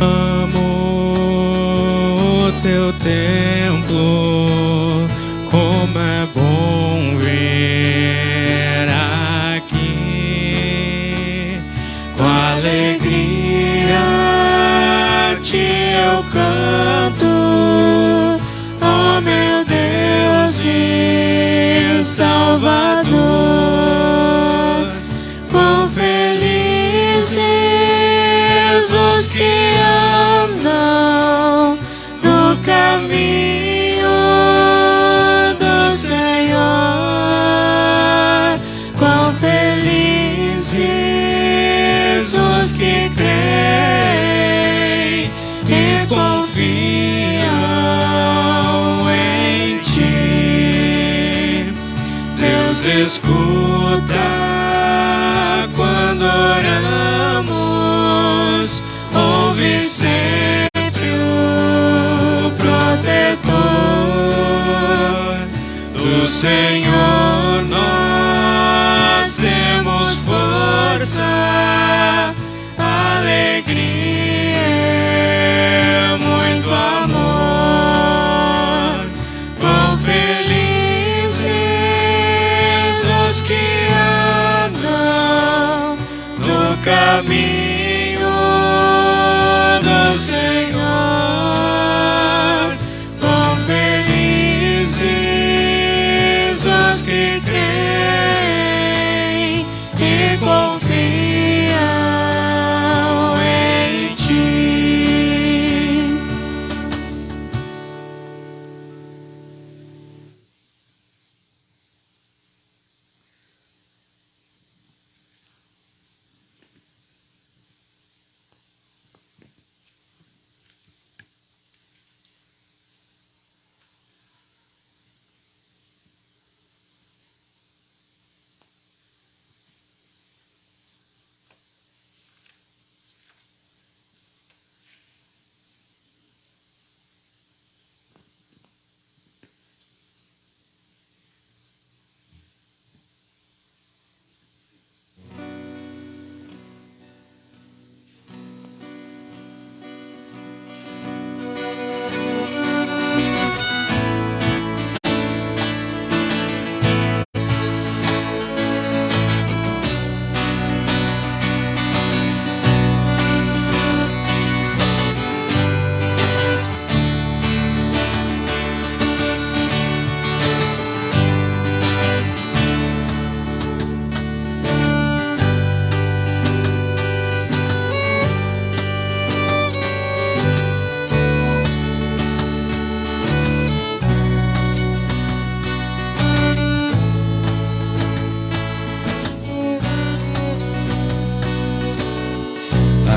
amo o teu templo, como é bom vir aqui. Com alegria eu canto, ó meu Deus e Salvador. Quão felizes os que andam no caminho do Senhor. Quão felizes os que creem e confiam em ti. Deus escuta quando oramos, ouve sempre o protetor. Do Senhor nós temos força, alegria, muito amor. Quão felizes os que andam no caminho do Senhor. Quão felizes os que creem e confiam em ti.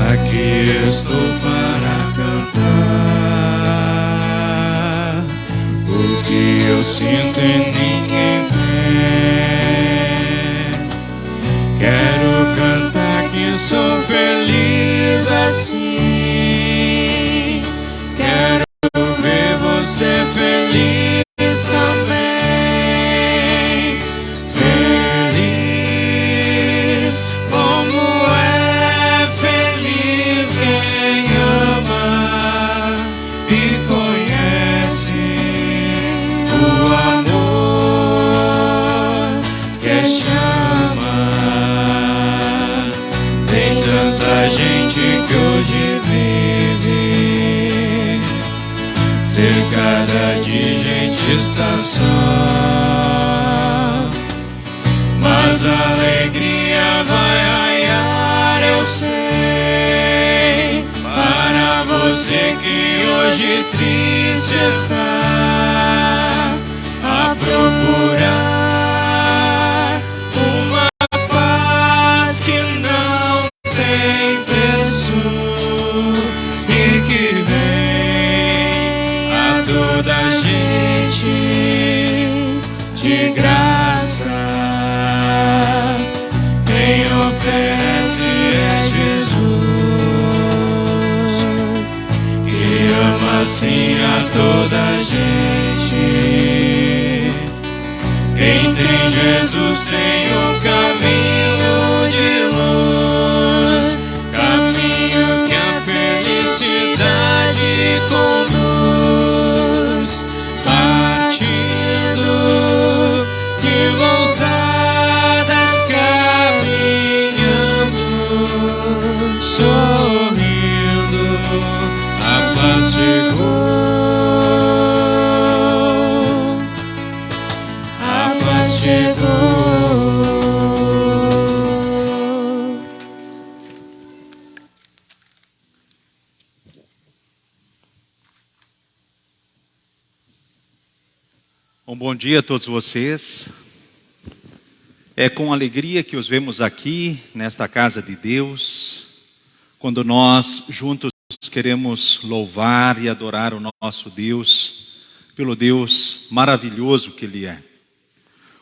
Aqui estou para cantar o que eu sinto e ninguém vê. Quero cantar que sou feliz assim. Quero ver você feliz também. Feliz como é feliz quem ama e conhece o amor que chama. Tem tanta gente que hoje vive cercada de gente, está só, mas a alegria vai raiar, eu sei, para você que hoje triste está a procurar uma paz que não tem preço e que vem a toda a gente de graça. Quem oferece é Jesus, que ama assim a toda a gente. Quem tem Jesus tem um caminho de luz, caminho que a felicidade paz chegou. A paz chegou. Bom dia a todos vocês. É com alegria que os vemos aqui, nesta casa de Deus, quando nós juntos queremos louvar e adorar o nosso Deus, pelo Deus maravilhoso que Ele é.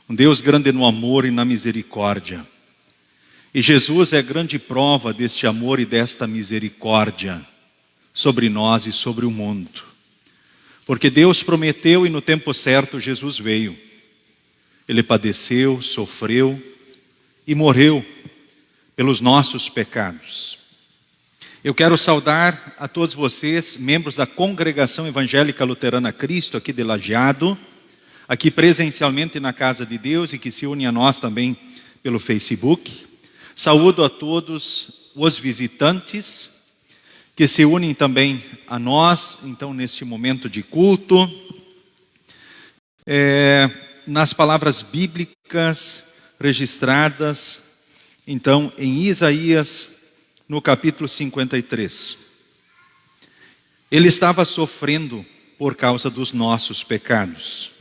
Um Deus grande no amor e na misericórdia. E Jesus é a grande prova deste amor e desta misericórdia sobre nós e sobre o mundo. Porque Deus prometeu e no tempo certo Jesus veio. Ele padeceu, sofreu e morreu pelos nossos pecados. Eu quero saudar a todos vocês, membros da Congregação Evangélica Luterana Cristo, aqui de Lajeado, aqui presencialmente na Casa de Deus e que se unem a nós também pelo Facebook. Saúdo a todos os visitantes que se unem também a nós, então, neste momento de culto. Nas palavras bíblicas registradas, então, em Isaías, no capítulo 53. Ele estava sofrendo por causa dos nossos pecados.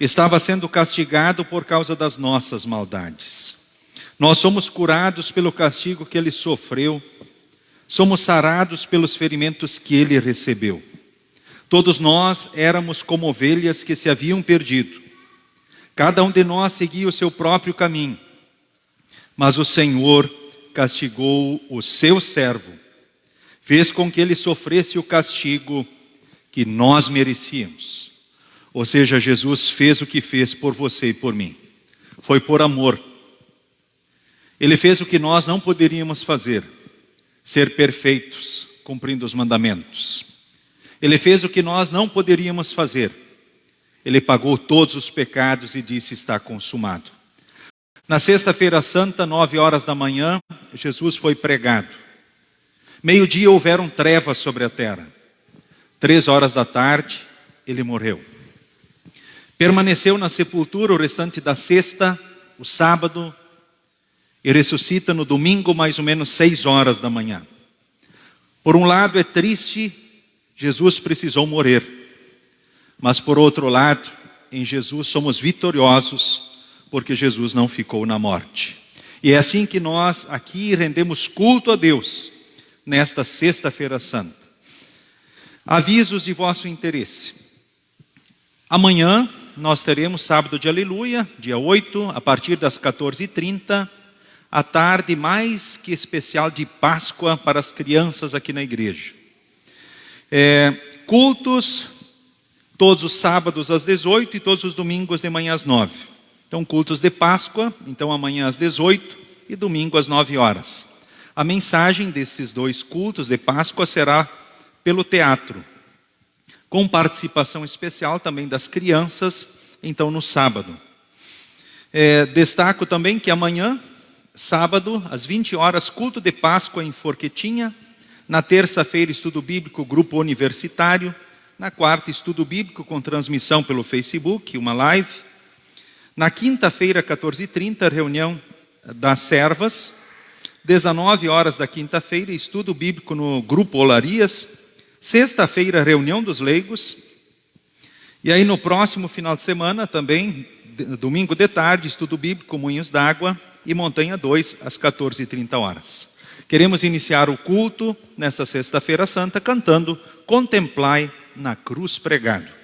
Estava sendo castigado por causa das nossas maldades. Nós somos curados pelo castigo que ele sofreu. Somos sarados pelos ferimentos que ele recebeu. Todos nós éramos como ovelhas que se haviam perdido. Cada um de nós seguia o seu próprio caminho. Mas o Senhor castigou o seu servo. Fez com que ele sofresse o castigo que nós merecíamos. Ou seja, Jesus fez o que fez por você e por mim. Foi por amor. Ele fez o que nós não poderíamos fazer. Ser perfeitos, cumprindo os mandamentos. Ele fez o que nós não poderíamos fazer. Ele pagou todos os pecados e disse: está consumado. Na sexta-feira santa, 9 horas da manhã, Jesus foi pregado. Meio-dia houveram trevas sobre a terra. 3 horas da tarde, ele morreu. Permaneceu na sepultura o restante da sexta, o sábado, e ressuscita no domingo, mais ou menos 6 horas da manhã. Por um lado é triste, Jesus precisou morrer. Mas por outro lado, em Jesus somos vitoriosos, porque Jesus não ficou na morte. E é assim que nós aqui rendemos culto a Deus, nesta sexta-feira santa. Avisos de vosso interesse. Amanhã nós teremos sábado de aleluia, dia 8, a partir das 14h30, a tarde mais que especial de Páscoa para as crianças aqui na igreja. Cultos todos os sábados às 18 e todos os domingos de manhã às 9. Então, cultos de Páscoa, então amanhã às 18 e domingo às 9 horas. A mensagem desses 2 cultos de Páscoa será pelo teatro, com participação especial também das crianças, então no sábado. Destaco também que amanhã, sábado, às 20 horas, culto de Páscoa em Forquetinha. Na terça-feira, estudo bíblico, grupo universitário. Na quarta, estudo bíblico com transmissão pelo Facebook, uma live. Na quinta-feira, 14h30, reunião das servas. 19 horas da quinta-feira, estudo bíblico no grupo Olarias. Sexta-feira, reunião dos leigos. E aí no próximo final de semana também, domingo de tarde, estudo bíblico, Moinhos d'Água. E Montanha 2, às 14h30 horas. Queremos iniciar o culto nesta sexta-feira santa cantando Contemplai na Cruz Pregado.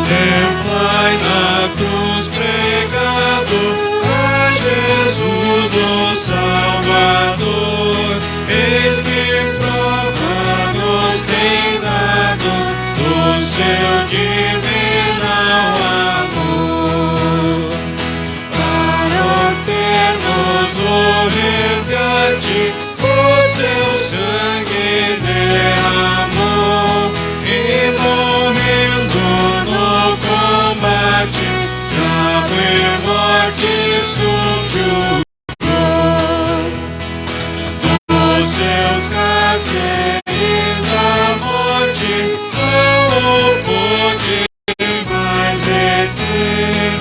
Contemplai na cruz pregado a Jesus. e morte subjugou. Dos seus carceres a morte não o pôde mais reter.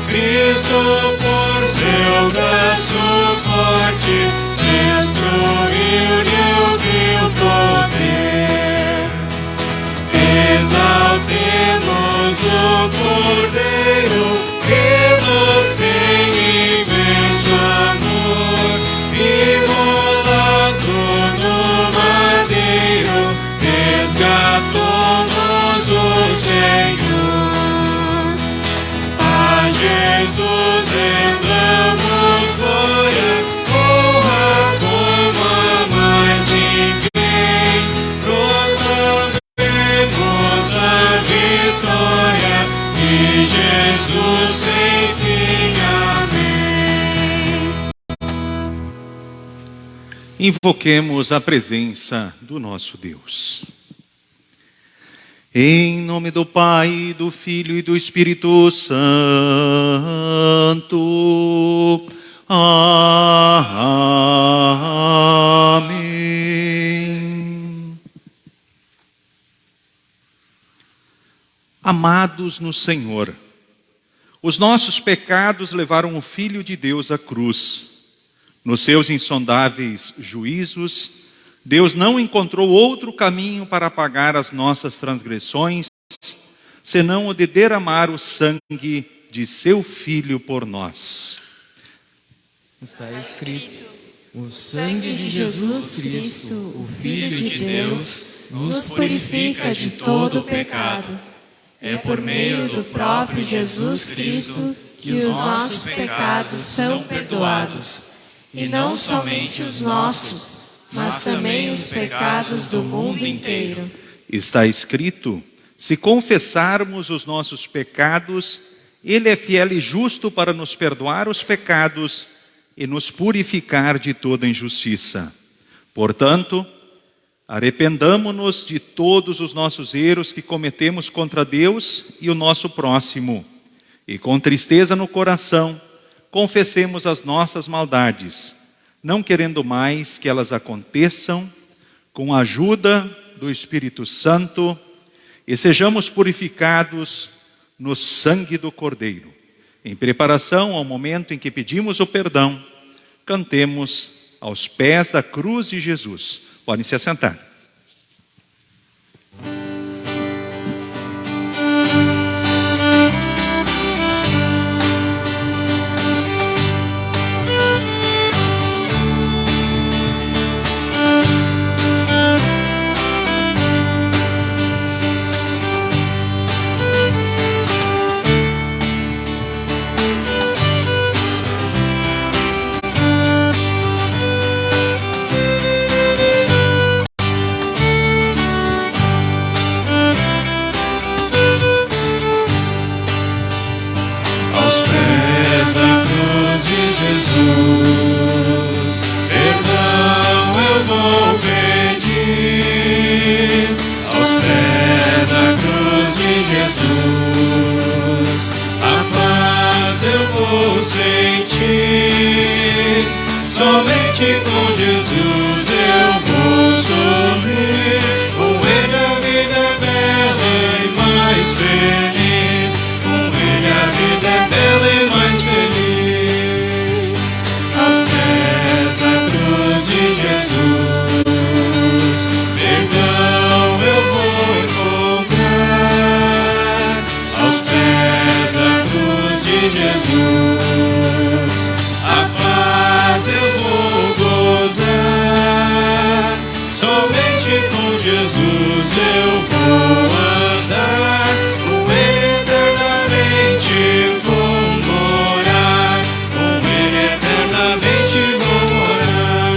Cristo, por seu braço forte, destruiu-lhe o vil poder. Exaltemos o Cordeiro que nos tem imenso amor, imolado no madeiro, resgatou-nos o Senhor. A Jesus rendamos glória, honra como a mais ninguém. Proclamemos a vitória de Jesus sem fim. Amém. Invoquemos a presença do nosso Deus. Em nome do Pai, do Filho e do Espírito Santo. Amém. Amados no Senhor, os nossos pecados levaram o Filho de Deus à cruz. Nos seus insondáveis juízos, Deus não encontrou outro caminho para apagar as nossas transgressões, senão o de derramar o sangue de seu Filho por nós. Está escrito: o sangue de Jesus Cristo, o Filho de Deus, nos purifica de todo o pecado. É por meio do próprio Jesus Cristo que os nossos pecados são perdoados. E não somente os nossos, mas também os pecados do mundo inteiro. Está escrito: se confessarmos os nossos pecados, Ele é fiel e justo para nos perdoar os pecados e nos purificar de toda injustiça. Portanto, arrependamo-nos de todos os nossos erros que cometemos contra Deus e o nosso próximo, e com tristeza no coração, confessemos as nossas maldades, não querendo mais que elas aconteçam, com a ajuda do Espírito Santo, e sejamos purificados no sangue do Cordeiro. Em preparação ao momento em que pedimos o perdão, cantemos aos pés da cruz de Jesus. Podem se assentar. Somente com Jesus eu vou sorrir. Com Ele a vida é bela e mais feliz. Com Ele a vida é bela e mais feliz. Aos pés da cruz de Jesus, perdão eu vou encontrar. Aos pés da cruz de Jesus, a paz eu vou gozar. Somente com Jesus eu vou andar. Com Ele eternamente vou morar. Com Ele eternamente vou morar.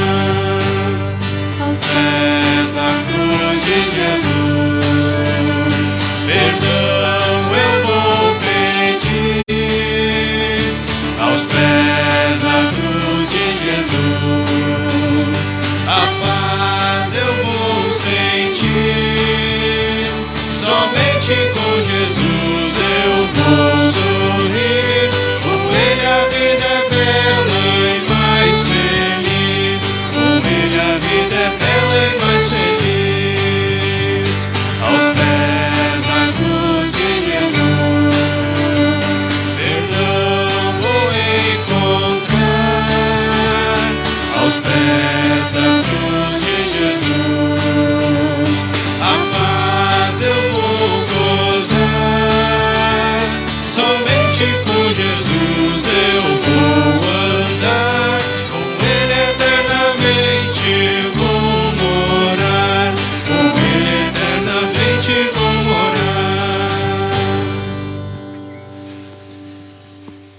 Aos pés da cruz de Jesus, perdão eu vou pedir.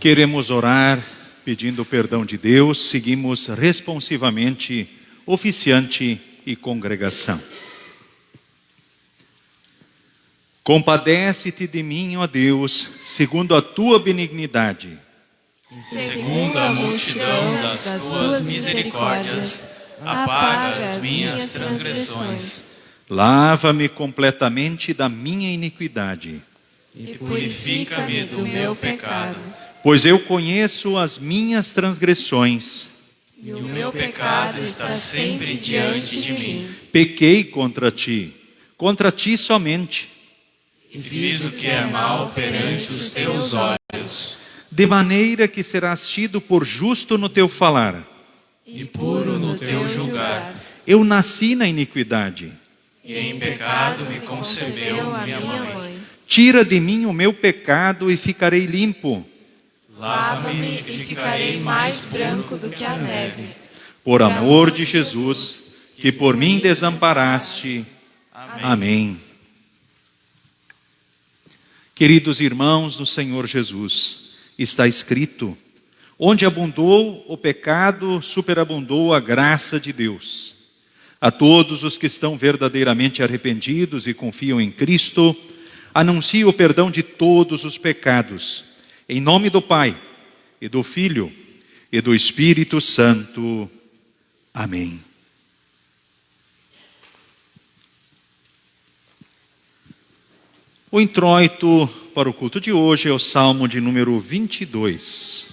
Queremos orar pedindo perdão de Deus, seguimos responsivamente oficiante e congregação. Compadece-te de mim, ó Deus, segundo a tua benignidade. Segundo a multidão das tuas misericórdias, apaga as minhas transgressões. Lava-me completamente da minha iniquidade. E purifica-me do meu pecado. Pois eu conheço as minhas transgressões. E o meu pecado está sempre diante de mim. Pequei contra ti somente. E fiz o que é mal perante os teus olhos. De maneira que serás tido por justo no teu falar. E puro no teu julgar. Eu nasci na iniquidade. E em pecado me concebeu minha mãe. Tira de mim o meu pecado e ficarei limpo. Lava-me e ficarei mais branco do que a neve. Por amor de Jesus, que por mim desamparaste. Amém. Queridos irmãos do Senhor Jesus, está escrito: onde abundou o pecado, superabundou a graça de Deus. A todos os que estão verdadeiramente arrependidos e confiam em Cristo, anuncio o perdão de todos os pecados. Em nome do Pai, e do Filho, e do Espírito Santo. Amém. O introito para o culto de hoje é o Salmo de número 22.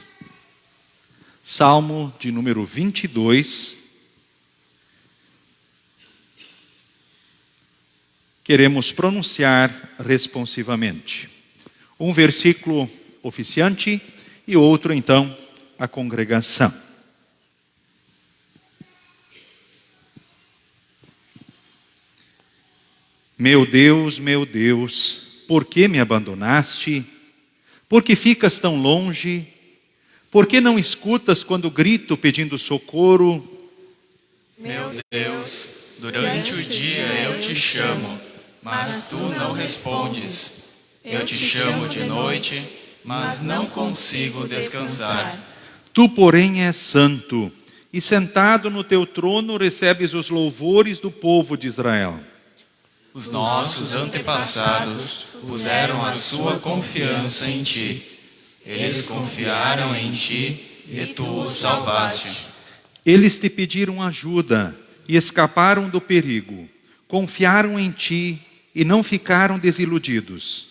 Salmo de número 22. Queremos pronunciar responsivamente. Um versículo oficiante e outro, então, a congregação. Meu Deus, por que me abandonaste? Por que ficas tão longe? Por que não escutas quando grito pedindo socorro? Meu Deus, durante o dia eu te chamo, mas tu não respondes. Eu te chamo de noite, mas não consigo descansar. Tu, porém, és santo, e sentado no teu trono recebes os louvores do povo de Israel. Os nossos antepassados puseram a sua confiança em ti. Eles confiaram em ti e tu os salvaste. Eles te pediram ajuda e escaparam do perigo. Confiaram em ti e não ficaram desiludidos.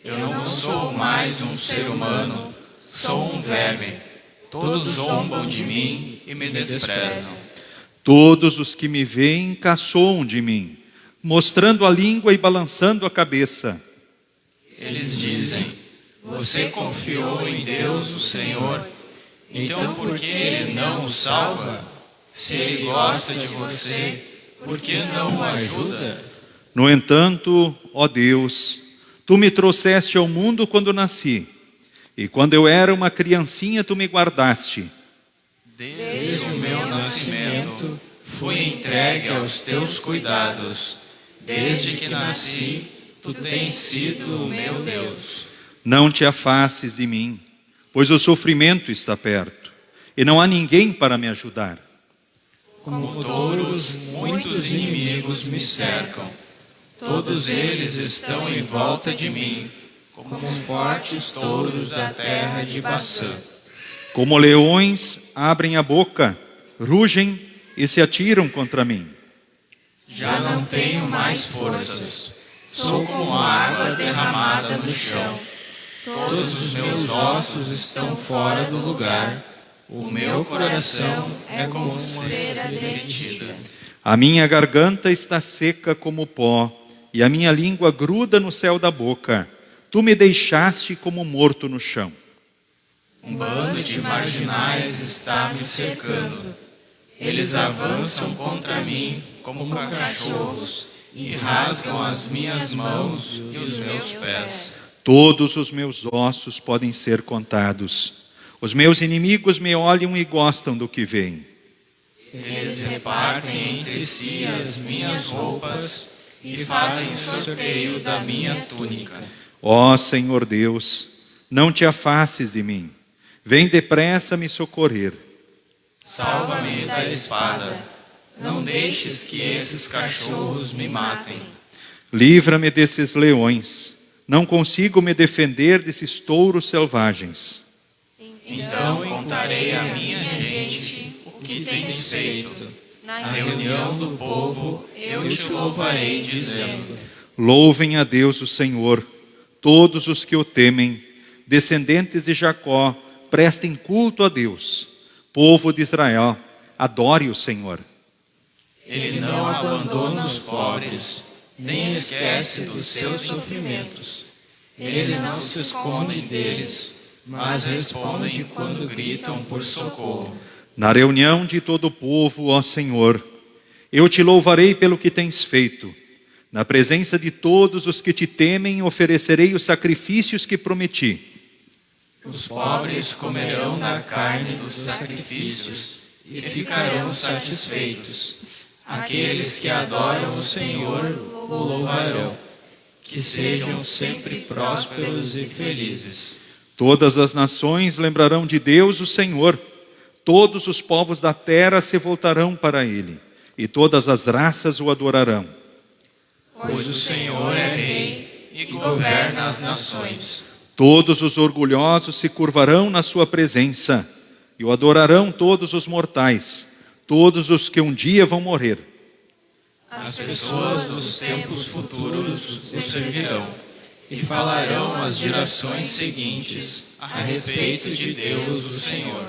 Eu não sou mais um ser humano, sou um verme. Todos zombam de mim e me desprezam. Todos os que me veem caçoam de mim, mostrando a língua e balançando a cabeça. Eles dizem: você confiou em Deus, o Senhor, então por que Ele não o salva? Se Ele gosta de você, por que não o ajuda? No entanto, ó Deus, tu me trouxeste ao mundo quando nasci, e quando eu era uma criancinha tu me guardaste. Desde o meu nascimento fui entregue aos teus cuidados. Desde que nasci, tu tens sido o meu Deus. Não te afastes de mim, pois o sofrimento está perto, e não há ninguém para me ajudar. Como touros, muitos inimigos me cercam. Todos eles estão em volta de mim, como fortes touros da terra de Baçã. Como leões abrem a boca, rugem e se atiram contra mim. Já não tenho mais forças. Sou como água derramada no chão. Todos os meus ossos estão fora do lugar. O meu coração é como cera derretida. A minha garganta está seca como pó, e a minha língua gruda no céu da boca. Tu me deixaste como morto no chão. Um bando de marginais está me cercando. Eles avançam contra mim como cachorros e rasgam as minhas mãos e os meus pés. Todos os meus ossos podem ser contados. Os meus inimigos me olham e gostam do que veem. Eles repartem entre si as minhas roupas e fazem sorteio da minha túnica. Ó Senhor Deus, não te afastes de mim. Vem depressa me socorrer. Salva-me da espada. Não deixes que esses cachorros me matem. Livra-me desses leões. Não consigo me defender desses touros selvagens. Então contarei à minha gente o que tens feito. Na reunião do povo eu te louvarei, dizendo: Louvem a Deus o Senhor, todos os que o temem, descendentes de Jacó, prestem culto a Deus. Povo de Israel, adore o Senhor. Ele não abandona os pobres, nem esquece dos seus sofrimentos. Ele não se esconde deles, mas responde quando gritam por socorro. Na reunião de todo o povo, ó Senhor, eu te louvarei pelo que tens feito. Na presença de todos os que te temem, oferecerei os sacrifícios que prometi. Os pobres comerão da carne dos sacrifícios e ficarão satisfeitos. Aqueles que adoram o Senhor o louvarão. Que sejam sempre prósperos e felizes. Todas as nações lembrarão de Deus, o Senhor. Todos os povos da terra se voltarão para Ele, e todas as raças o adorarão. Pois o Senhor é Rei e governa as nações. Todos os orgulhosos se curvarão na sua presença, e o adorarão todos os mortais, todos os que um dia vão morrer. As pessoas dos tempos futuros o servirão, e falarão às gerações seguintes a respeito de Deus, o Senhor.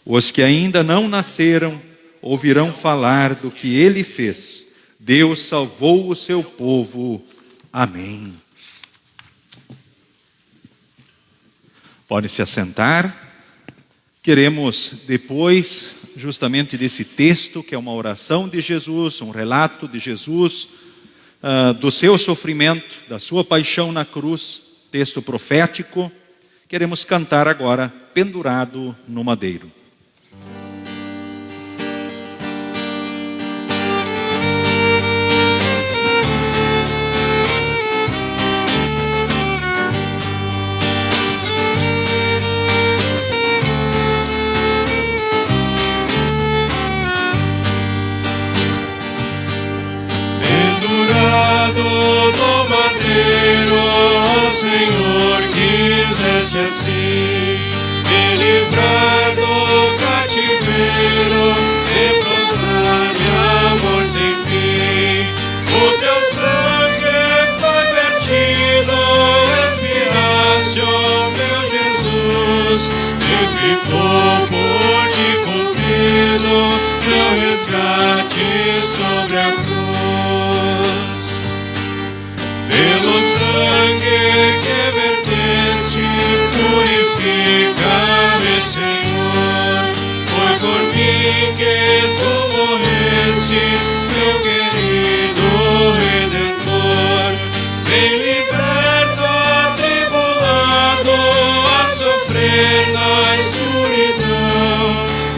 Os que ainda não nasceram ouvirão falar do que Ele fez. Deus salvou o seu povo. Amém. Pode se assentar. Queremos, depois, justamente desse texto, que é uma oração de Jesus, um relato de Jesus, do seu sofrimento, da sua paixão na cruz, texto profético, queremos cantar agora, pendurado no madeiro. Do madeiro, ó Senhor, quiseste assim me livrar do cativeiro e prostrar-me amor sem fim. O teu sangue foi vertido, expiraste, ó meu Jesus, e ficou por ti cumprido teu resgate sobre a cruz. Pelo sangue que verteste, purifica-me, Senhor. Foi por mim que tu morreste, meu querido Redentor. Vem liberto, atribulado, a sofrer na escuridão,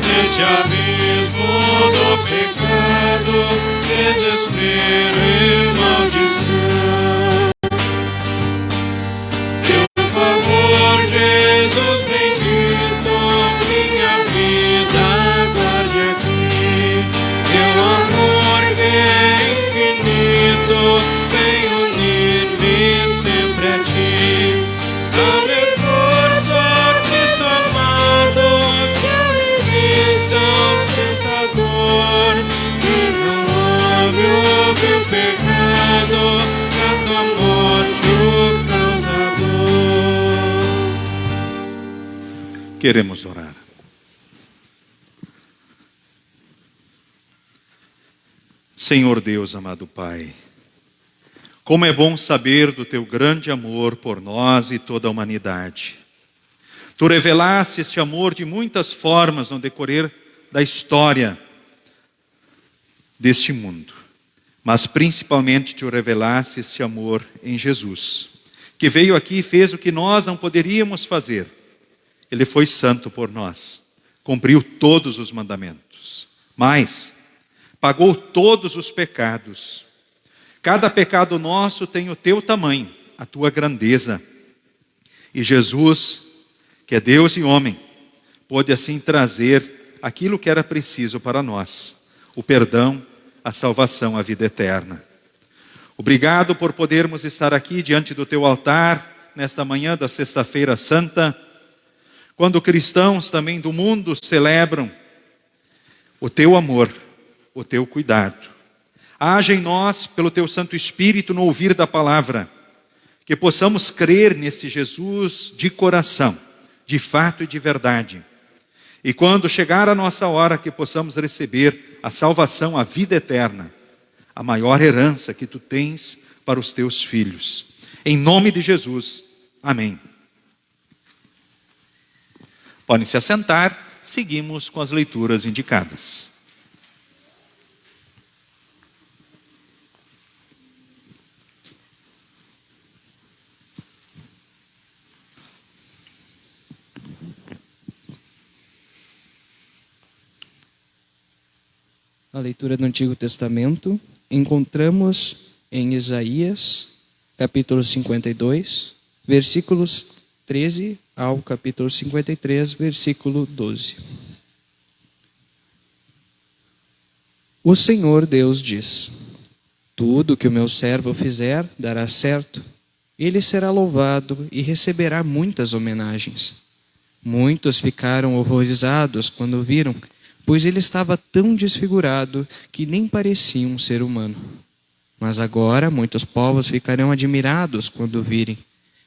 neste abismo do pecado, desespero e maldição. Jesus bendito, minha vida guarde aqui. Teu amor que é infinito, vem unir-me sempre a ti. Dá-me força, Cristo amado, que eu resista ao tentador, que não ouve o pecado, na tua morte o causador. Queremos orar. Senhor Deus, amado Pai, como é bom saber do teu grande amor por nós e toda a humanidade. Tu revelaste este amor de muitas formas no decorrer da história deste mundo, mas principalmente tu revelaste este amor em Jesus, que veio aqui e fez o que nós não poderíamos fazer. Ele foi santo por nós, cumpriu todos os mandamentos, mas pagou todos os pecados. Cada pecado nosso tem o teu tamanho, a tua grandeza. E Jesus, que é Deus e homem, pôde assim trazer aquilo que era preciso para nós: o perdão, a salvação, a vida eterna. Obrigado por podermos estar aqui diante do teu altar, nesta manhã da Sexta-feira Santa, quando cristãos também do mundo celebram o teu amor, o teu cuidado. Haja em nós, pelo teu Santo Espírito, no ouvir da palavra, que possamos crer nesse Jesus de coração, de fato e de verdade. E quando chegar a nossa hora, que possamos receber a salvação, a vida eterna, a maior herança que tu tens para os teus filhos. Em nome de Jesus, amém. Podem se assentar, seguimos com as leituras indicadas. A leitura do Antigo Testamento encontramos em Isaías, capítulo 52, versículos 13 ao capítulo 53, versículo 12. O Senhor Deus diz: tudo que o meu servo fizer dará certo. Ele será louvado e receberá muitas homenagens. Muitos ficaram horrorizados quando o viram, pois ele estava tão desfigurado que nem parecia um ser humano. Mas agora muitos povos ficarão admirados quando o virem,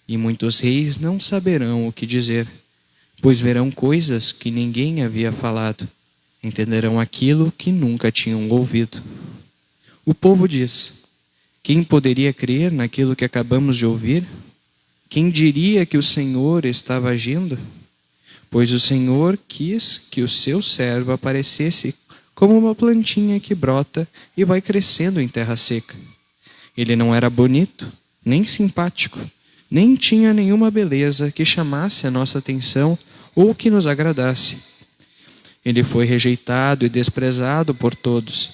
e muitos reis não saberão o que dizer, pois verão coisas que ninguém havia falado, entenderão aquilo que nunca tinham ouvido. O povo diz: quem poderia crer naquilo que acabamos de ouvir? Quem diria que o Senhor estava agindo? Pois o Senhor quis que o seu servo aparecesse como uma plantinha que brota e vai crescendo em terra seca. Ele não era bonito, nem simpático, nem tinha nenhuma beleza que chamasse a nossa atenção ou que nos agradasse. Ele foi rejeitado e desprezado por todos.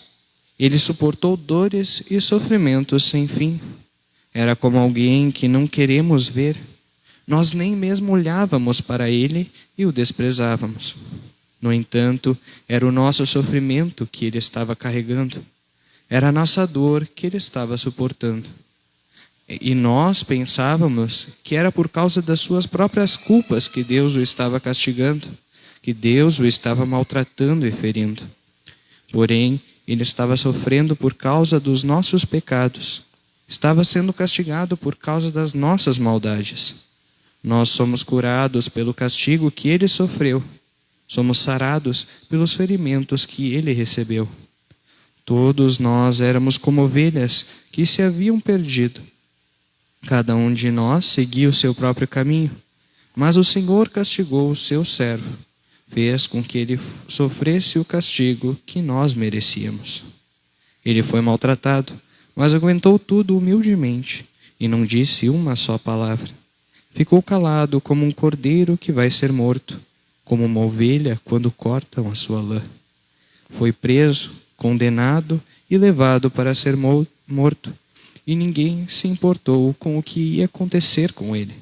Ele suportou dores e sofrimentos sem fim. Era como alguém que não queremos ver. Nós nem mesmo olhávamos para ele e o desprezávamos. No entanto, era o nosso sofrimento que ele estava carregando. Era a nossa dor que ele estava suportando. E nós pensávamos que era por causa das suas próprias culpas que Deus o estava castigando, que Deus o estava maltratando e ferindo. Porém, ele estava sofrendo por causa dos nossos pecados. Estava sendo castigado por causa das nossas maldades. Nós somos curados pelo castigo que ele sofreu. Somos sarados pelos ferimentos que ele recebeu. Todos nós éramos como ovelhas que se haviam perdido. Cada um de nós seguia o seu próprio caminho, mas o Senhor castigou o seu servo, fez com que ele sofresse o castigo que nós merecíamos. Ele foi maltratado, mas aguentou tudo humildemente e não disse uma só palavra. Ficou calado como um cordeiro que vai ser morto, como uma ovelha quando cortam a sua lã. Foi preso, condenado e levado para ser morto, e ninguém se importou com o que ia acontecer com ele.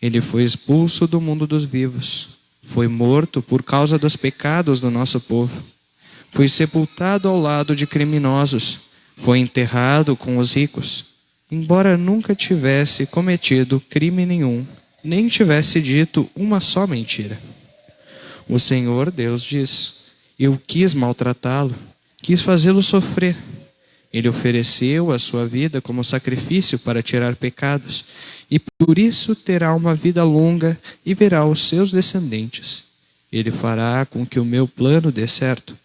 Ele foi expulso do mundo dos vivos, foi morto por causa dos pecados do nosso povo, foi sepultado ao lado de criminosos, foi enterrado com os ricos, embora nunca tivesse cometido crime nenhum, nem tivesse dito uma só mentira. O Senhor Deus diz: eu quis maltratá-lo, quis fazê-lo sofrer. Ele ofereceu a sua vida como sacrifício para tirar pecados, e por isso terá uma vida longa e verá os seus descendentes. Ele fará com que o meu plano dê certo.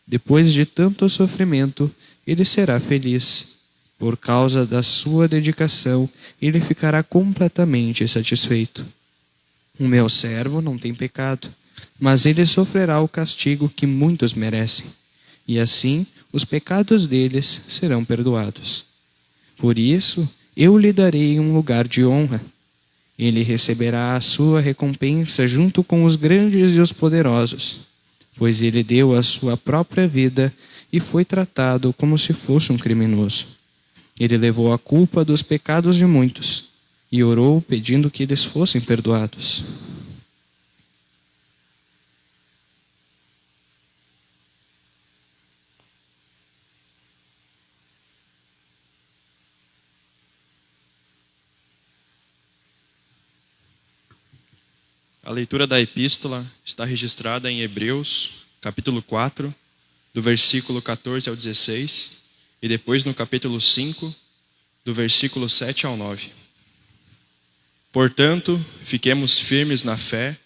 Depois de tanto sofrimento, ele será feliz. Por causa da sua dedicação, ele ficará completamente satisfeito. O meu servo não tem pecado, mas ele sofrerá o castigo que muitos merecem, e assim os pecados deles serão perdoados. Por isso, eu lhe darei um lugar de honra. Ele receberá a sua recompensa junto com os grandes e os poderosos, pois ele deu a sua própria vida e foi tratado como se fosse um criminoso. Ele levou a culpa dos pecados de muitos, e orou pedindo que eles fossem perdoados. A leitura da epístola está registrada em Hebreus, capítulo 4, do versículo 14 ao 16, e depois no capítulo 5, do versículo 7 ao 9. Portanto, fiquemos firmes na fé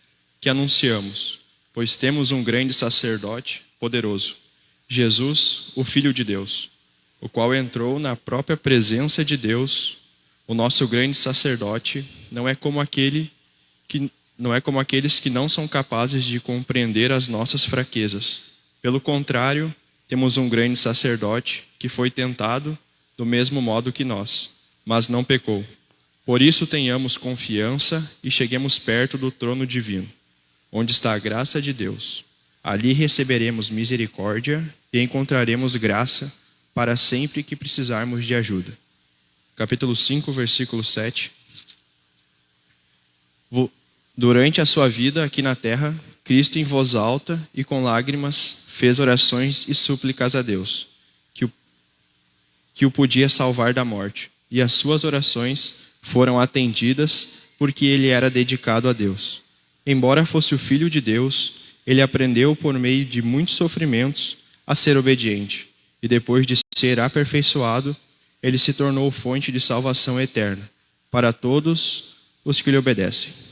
que anunciamos, pois temos um grande sacerdote poderoso, Jesus, o Filho de Deus, o qual entrou na própria presença de Deus. O nosso grande sacerdote não é como aqueles que não são capazes de compreender as nossas fraquezas. Pelo contrário, temos um grande sacerdote que foi tentado do mesmo modo que nós, mas não pecou. Por isso tenhamos confiança e cheguemos perto do trono divino, onde está a graça de Deus. Ali receberemos misericórdia e encontraremos graça para sempre que precisarmos de ajuda. Capítulo 5, versículo 7. Durante a sua vida aqui na terra, Cristo em voz alta e com lágrimas fez orações e súplicas a Deus, que o podia salvar da morte. E as suas orações foram atendidas porque ele era dedicado a Deus. Embora fosse o Filho de Deus, ele aprendeu por meio de muitos sofrimentos a ser obediente. E depois de ser aperfeiçoado, ele se tornou fonte de salvação eterna para todos os que lhe obedecem.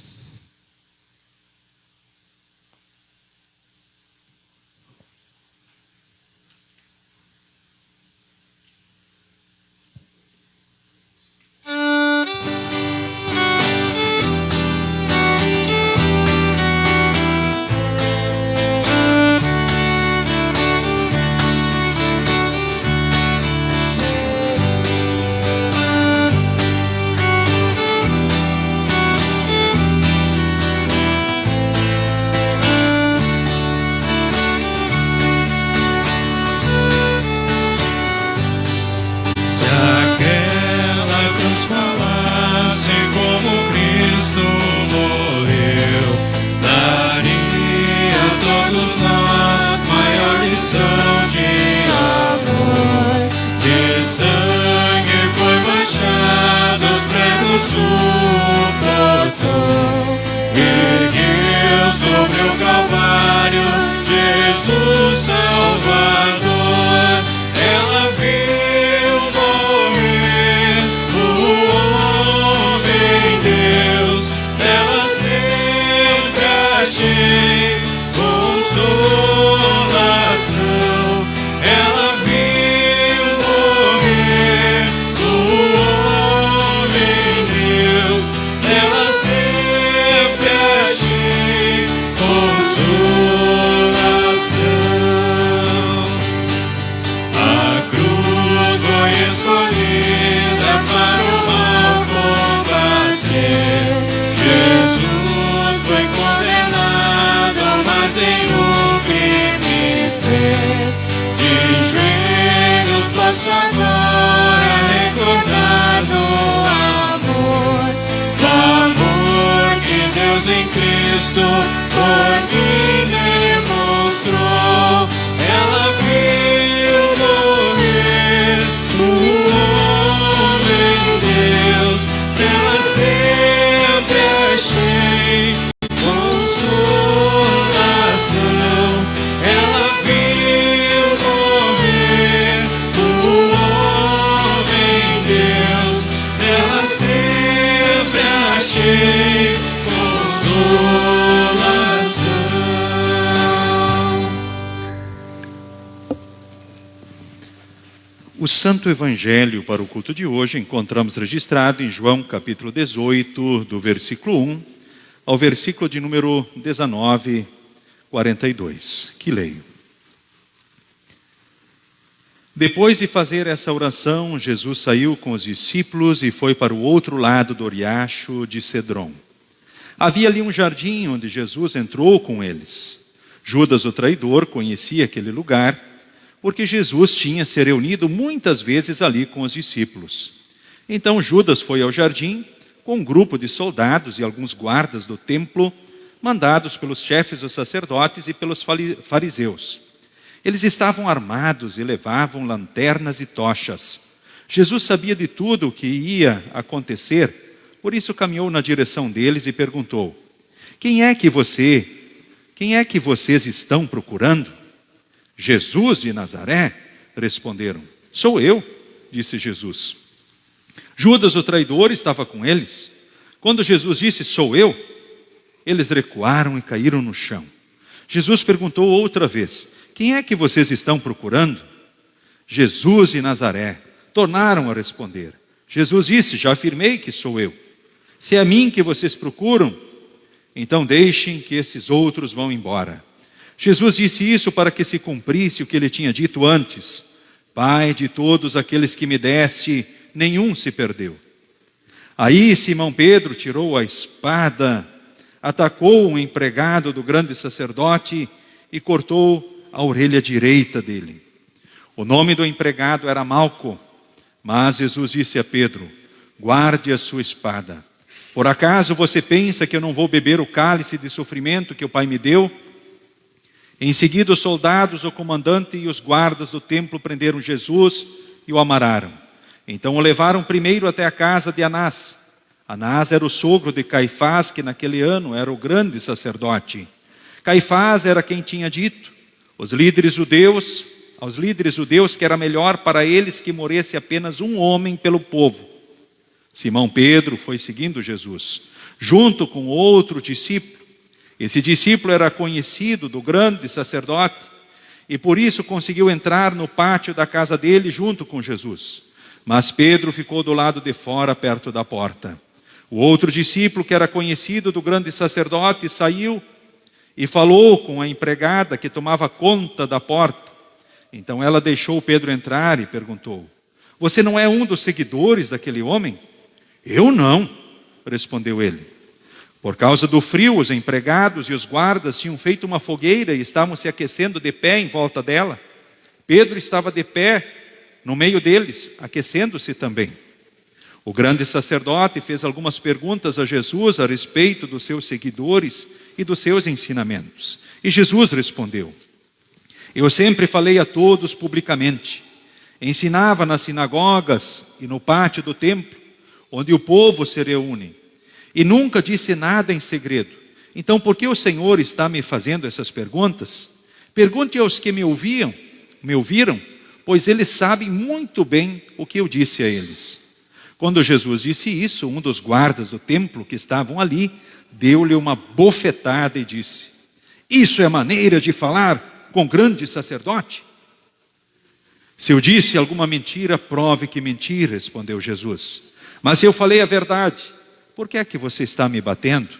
O Santo Evangelho para o culto de hoje encontramos registrado em João capítulo 18, do versículo 1 ao versículo de número 19, 42, que leio. Depois de fazer essa oração, Jesus saiu com os discípulos e foi para o outro lado do riacho de Cedron. Havia ali um jardim onde Jesus entrou com eles. Judas, o traidor, conhecia aquele lugar, porque Jesus tinha se reunido muitas vezes ali com os discípulos. Então Judas foi ao jardim com um grupo de soldados e alguns guardas do templo, mandados pelos chefes dos sacerdotes e pelos fariseus. Eles estavam armados e levavam lanternas e tochas. Jesus sabia de tudo o que ia acontecer, por isso caminhou na direção deles e perguntou: Quem é que vocês estão procurando? Jesus de Nazaré? Responderam. Sou eu, disse Jesus. Judas, o traidor, estava com eles. Quando Jesus disse, sou eu, eles recuaram e caíram no chão. Jesus perguntou outra vez, quem é que vocês estão procurando? Jesus de Nazaré. Tornaram a responder. Jesus disse, já afirmei que sou eu. Se é a mim que vocês procuram, então deixem que esses outros vão embora. Jesus disse isso para que se cumprisse o que ele tinha dito antes. Pai, de todos aqueles que me deste, nenhum se perdeu. Aí Simão Pedro tirou a espada, atacou um empregado do grande sacerdote e cortou a orelha direita dele. O nome do empregado era Malco, mas Jesus disse a Pedro, guarde a sua espada. Por acaso você pensa que eu não vou beber o cálice de sofrimento que o Pai me deu? Em seguida, os soldados, o comandante e os guardas do templo prenderam Jesus e o amarraram. Então o levaram primeiro até a casa de Anás. Anás era o sogro de Caifás, que naquele ano era o grande sacerdote. Caifás era quem tinha dito aos líderes judeus que era melhor para eles que morresse apenas um homem pelo povo. Simão Pedro foi seguindo Jesus, junto com outro discípulo. Esse discípulo era conhecido do grande sacerdote e por isso conseguiu entrar no pátio da casa dele junto com Jesus. Mas Pedro ficou do lado de fora, perto da porta. O outro discípulo, que era conhecido do grande sacerdote, saiu e falou com a empregada que tomava conta da porta. Então ela deixou Pedro entrar e perguntou, você não é um dos seguidores daquele homem? Eu não, respondeu ele. Por causa do frio, os empregados e os guardas tinham feito uma fogueira e estavam se aquecendo de pé em volta dela. Pedro estava de pé no meio deles, aquecendo-se também. O grande sacerdote fez algumas perguntas a Jesus a respeito dos seus seguidores e dos seus ensinamentos. E Jesus respondeu, eu sempre falei a todos publicamente, ensinava nas sinagogas e no pátio do templo, onde o povo se reúne. E nunca disse nada em segredo. Então, por que o Senhor está me fazendo essas perguntas? Pergunte aos que me ouviram, pois eles sabem muito bem o que eu disse a eles. Quando Jesus disse isso, um dos guardas do templo que estavam ali, deu-lhe uma bofetada e disse, isso é maneira de falar com o grande sacerdote? Se eu disse alguma mentira, prove que menti, respondeu Jesus. Mas se eu falei a verdade, por que é que você está me batendo?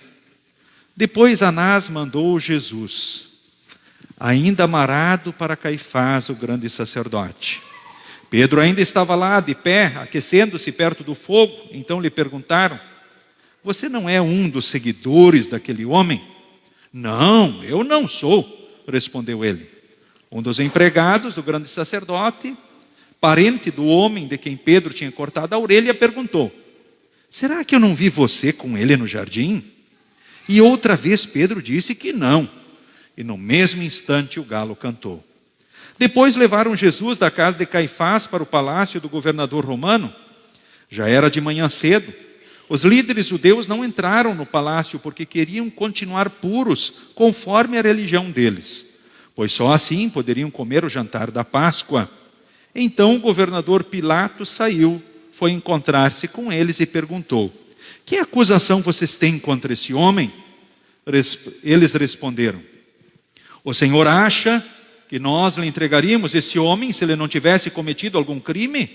Depois Anás mandou Jesus, ainda amarrado, para Caifás, o grande sacerdote. Pedro ainda estava lá de pé, aquecendo-se perto do fogo. Então lhe perguntaram, você não é um dos seguidores daquele homem? Não, eu não sou, respondeu ele. Um dos empregados do grande sacerdote, parente do homem de quem Pedro tinha cortado a orelha, perguntou, será que eu não vi você com ele no jardim? E outra vez Pedro disse que não. E no mesmo instante o galo cantou. Depois levaram Jesus da casa de Caifás para o palácio do governador romano. Já era de manhã cedo. Os líderes judeus não entraram no palácio porque queriam continuar puros conforme a religião deles, pois só assim poderiam comer o jantar da Páscoa. Então o governador Pilatos saiu, foi encontrar-se com eles e perguntou, que acusação vocês têm contra esse homem? Eles responderam, o Senhor acha que nós lhe entregaríamos esse homem se ele não tivesse cometido algum crime?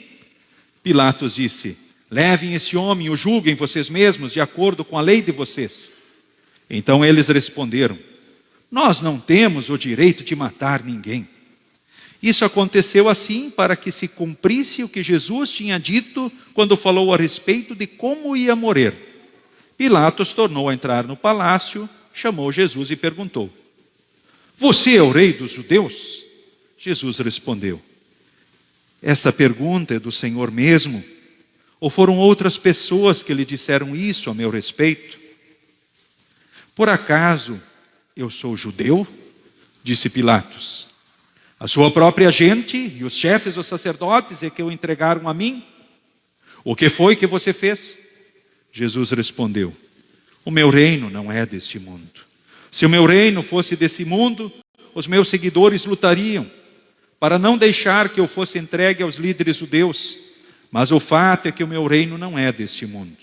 Pilatos disse, levem esse homem e o julguem vocês mesmos de acordo com a lei de vocês. Então eles responderam, nós não temos o direito de matar ninguém. Isso aconteceu assim para que se cumprisse o que Jesus tinha dito quando falou a respeito de como ia morrer. Pilatos tornou a entrar no palácio, chamou Jesus e perguntou, você é o rei dos judeus? Jesus respondeu, esta pergunta é do Senhor mesmo. Ou foram outras pessoas que lhe disseram isso a meu respeito? Por acaso eu sou judeu? Disse Pilatos. A sua própria gente e os chefes dos sacerdotes é que o entregaram a mim? O que foi que você fez? Jesus respondeu: o meu reino não é deste mundo. Se o meu reino fosse desse mundo, os meus seguidores lutariam para não deixar que eu fosse entregue aos líderes judeus. Mas o fato é que o meu reino não é deste mundo.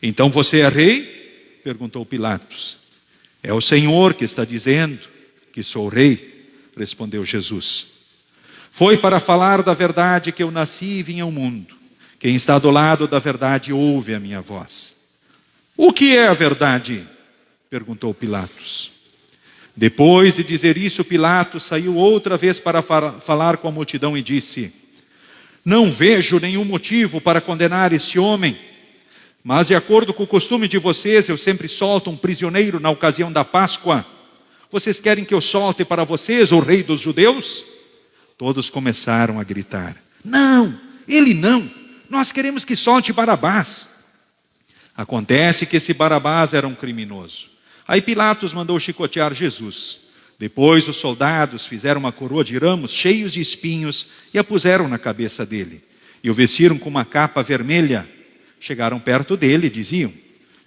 Então você é rei? Perguntou Pilatos. É o Senhor que está dizendo que sou rei, respondeu Jesus. Foi para falar da verdade que eu nasci e vim ao mundo. Quem está do lado da verdade ouve a minha voz. O que é a verdade? Perguntou Pilatos. Depois de dizer isso, Pilatos saiu outra vez para falar com a multidão e disse: não vejo nenhum motivo para condenar esse homem, mas de acordo com o costume de vocês, eu sempre solto um prisioneiro na ocasião da Páscoa. Vocês querem que eu solte para vocês o rei dos judeus? Todos começaram a gritar: não, ele não, nós queremos que solte Barabás. Acontece que esse Barabás era um criminoso. Aí Pilatos mandou chicotear Jesus. Depois os soldados fizeram uma coroa de ramos cheios de espinhos e a puseram na cabeça dele. E o vestiram com uma capa vermelha. Chegaram perto dele e diziam: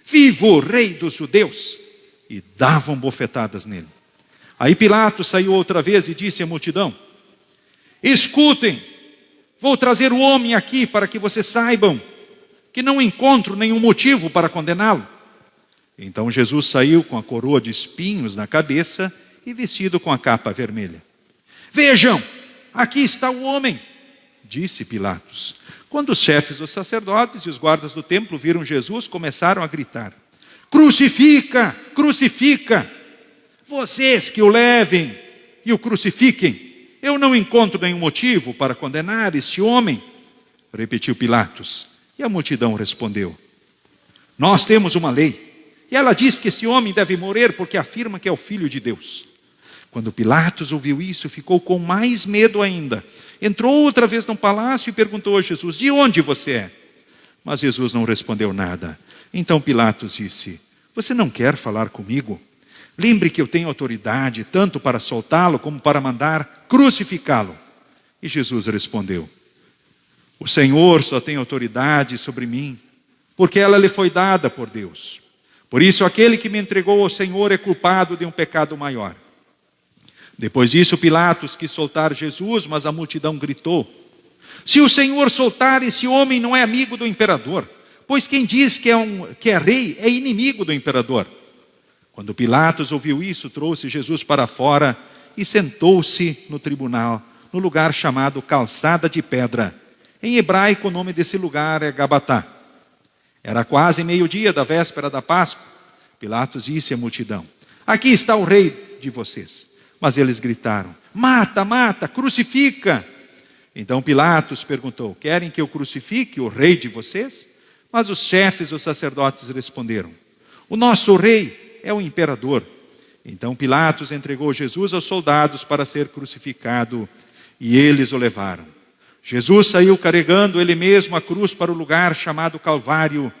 viva o rei dos judeus! E davam bofetadas nele. Aí Pilatos saiu outra vez e disse à multidão: escutem, vou trazer o homem aqui para que vocês saibam que não encontro nenhum motivo para condená-lo. Então Jesus saiu com a coroa de espinhos na cabeça e vestido com a capa vermelha. Vejam, aqui está o homem, disse Pilatos. Quando os chefes dos sacerdotes e os guardas do templo viram Jesus, começaram a gritar: crucifica, crucifica! Vocês que o levem e o crucifiquem. Eu não encontro nenhum motivo para condenar este homem, repetiu Pilatos. E a multidão respondeu: nós temos uma lei, e ela diz que esse homem deve morrer porque afirma que é o Filho de Deus. Quando Pilatos ouviu isso, ficou com mais medo ainda. Entrou outra vez no palácio e perguntou a Jesus: de onde você é? Mas Jesus não respondeu nada. Então Pilatos disse: você não quer falar comigo? Lembre que eu tenho autoridade tanto para soltá-lo como para mandar crucificá-lo. E Jesus respondeu: o Senhor só tem autoridade sobre mim, porque ela lhe foi dada por Deus. Por isso aquele que me entregou ao Senhor é culpado de um pecado maior. Depois disso Pilatos quis soltar Jesus, mas a multidão gritou: se o Senhor soltar, esse homem não é amigo do imperador, pois quem diz que é rei é inimigo do imperador. Quando Pilatos ouviu isso, trouxe Jesus para fora e sentou-se no tribunal, no lugar chamado Calçada de Pedra. Em hebraico o nome desse lugar é Gabatá. Era quase meio-dia da véspera da Páscoa. Pilatos disse à multidão: aqui está o rei de vocês. Mas eles gritaram: mata, mata, crucifica. Então Pilatos perguntou: querem que eu crucifique o rei de vocês? Mas os chefes dos sacerdotes responderam: o nosso rei é o imperador. Então Pilatos entregou Jesus aos soldados para ser crucificado, e eles o levaram. Jesus saiu carregando ele mesmo a cruz para o lugar chamado Calvário.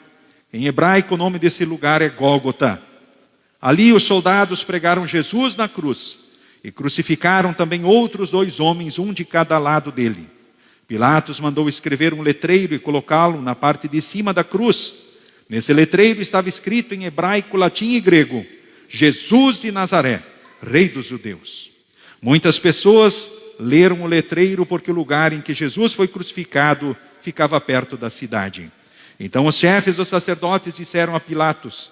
Em hebraico o nome desse lugar é Gólgota. Ali os soldados pregaram Jesus na cruz e crucificaram também outros 2 homens, um de cada lado dele. Pilatos mandou escrever um letreiro e colocá-lo na parte de cima da cruz. Nesse letreiro estava escrito em hebraico, latim e grego: Jesus de Nazaré, rei dos judeus. Muitas pessoas leram o letreiro porque o lugar em que Jesus foi crucificado ficava perto da cidade. Então os chefes dos sacerdotes disseram a Pilatos: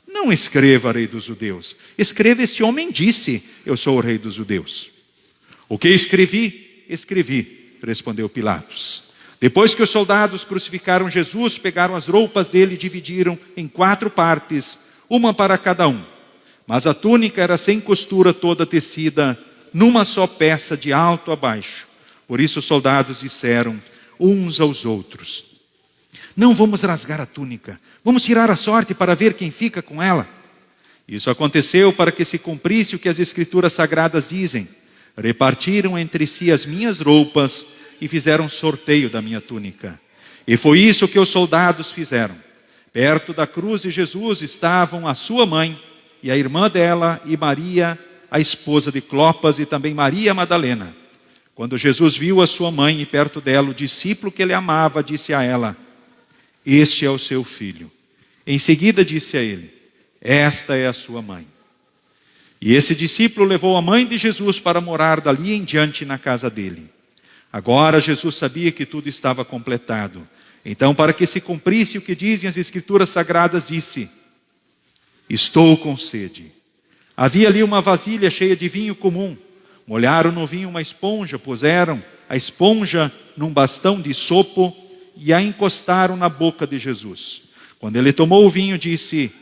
não escreva rei dos judeus, escreva: este homem disse, eu sou o rei dos judeus. O que escrevi, escrevi, respondeu Pilatos. Depois que os soldados crucificaram Jesus, pegaram as roupas dele e dividiram em 4 partes, uma para cada um. Mas a túnica era sem costura, toda tecida, numa só peça de alto a baixo. Por isso os soldados disseram uns aos outros: não vamos rasgar a túnica, vamos tirar a sorte para ver quem fica com ela. Isso aconteceu para que se cumprisse o que as escrituras sagradas dizem: repartiram entre si as minhas roupas e fizeram sorteio da minha túnica. E foi isso que os soldados fizeram. Perto da cruz de Jesus estavam a sua mãe e a irmã dela e Maria, a esposa de Clopas, e também Maria Madalena. Quando Jesus viu a sua mãe e perto dela o discípulo que ele amava, disse a ela: este é o seu filho. Em seguida disse a ele: esta é a sua mãe. E esse discípulo levou a mãe de Jesus para morar dali em diante na casa dele. Agora Jesus sabia que tudo estava completado. Então, para que se cumprisse o que dizem as Escrituras Sagradas, disse: estou com sede. Havia ali uma vasilha cheia de vinho comum. Molharam no vinho uma esponja, puseram a esponja num bastão de sopo e a encostaram na boca de Jesus. Quando ele tomou o vinho, disse: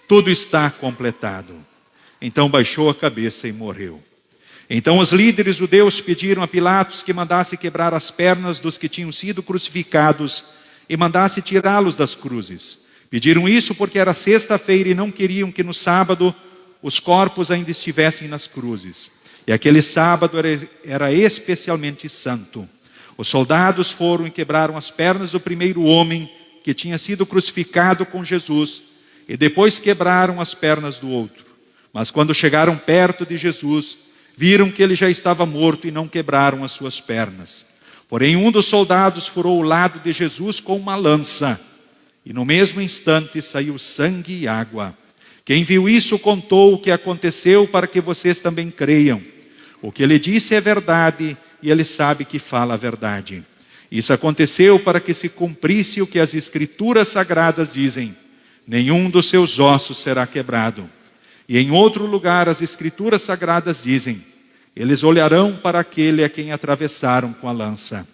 tudo está completado. Então baixou a cabeça e morreu. Então os líderes judeus pediram a Pilatos que mandasse quebrar as pernas dos que tinham sido crucificados e mandasse tirá-los das cruzes. Pediram isso porque era sexta-feira e não queriam que no sábado os corpos ainda estivessem nas cruzes. E aquele sábado era especialmente santo. Os soldados foram e quebraram as pernas do primeiro homem que tinha sido crucificado com Jesus, e depois quebraram as pernas do outro. Mas quando chegaram perto de Jesus, viram que ele já estava morto e não quebraram as suas pernas. Porém, um dos soldados furou o lado de Jesus com uma lança, e no mesmo instante saiu sangue e água. Quem viu isso contou o que aconteceu para que vocês também creiam. O que ele disse é verdade e ele sabe que fala a verdade. Isso aconteceu para que se cumprisse o que as Escrituras Sagradas dizem: nenhum dos seus ossos será quebrado. E em outro lugar as Escrituras Sagradas dizem: eles olharão para aquele a quem atravessaram com a lança.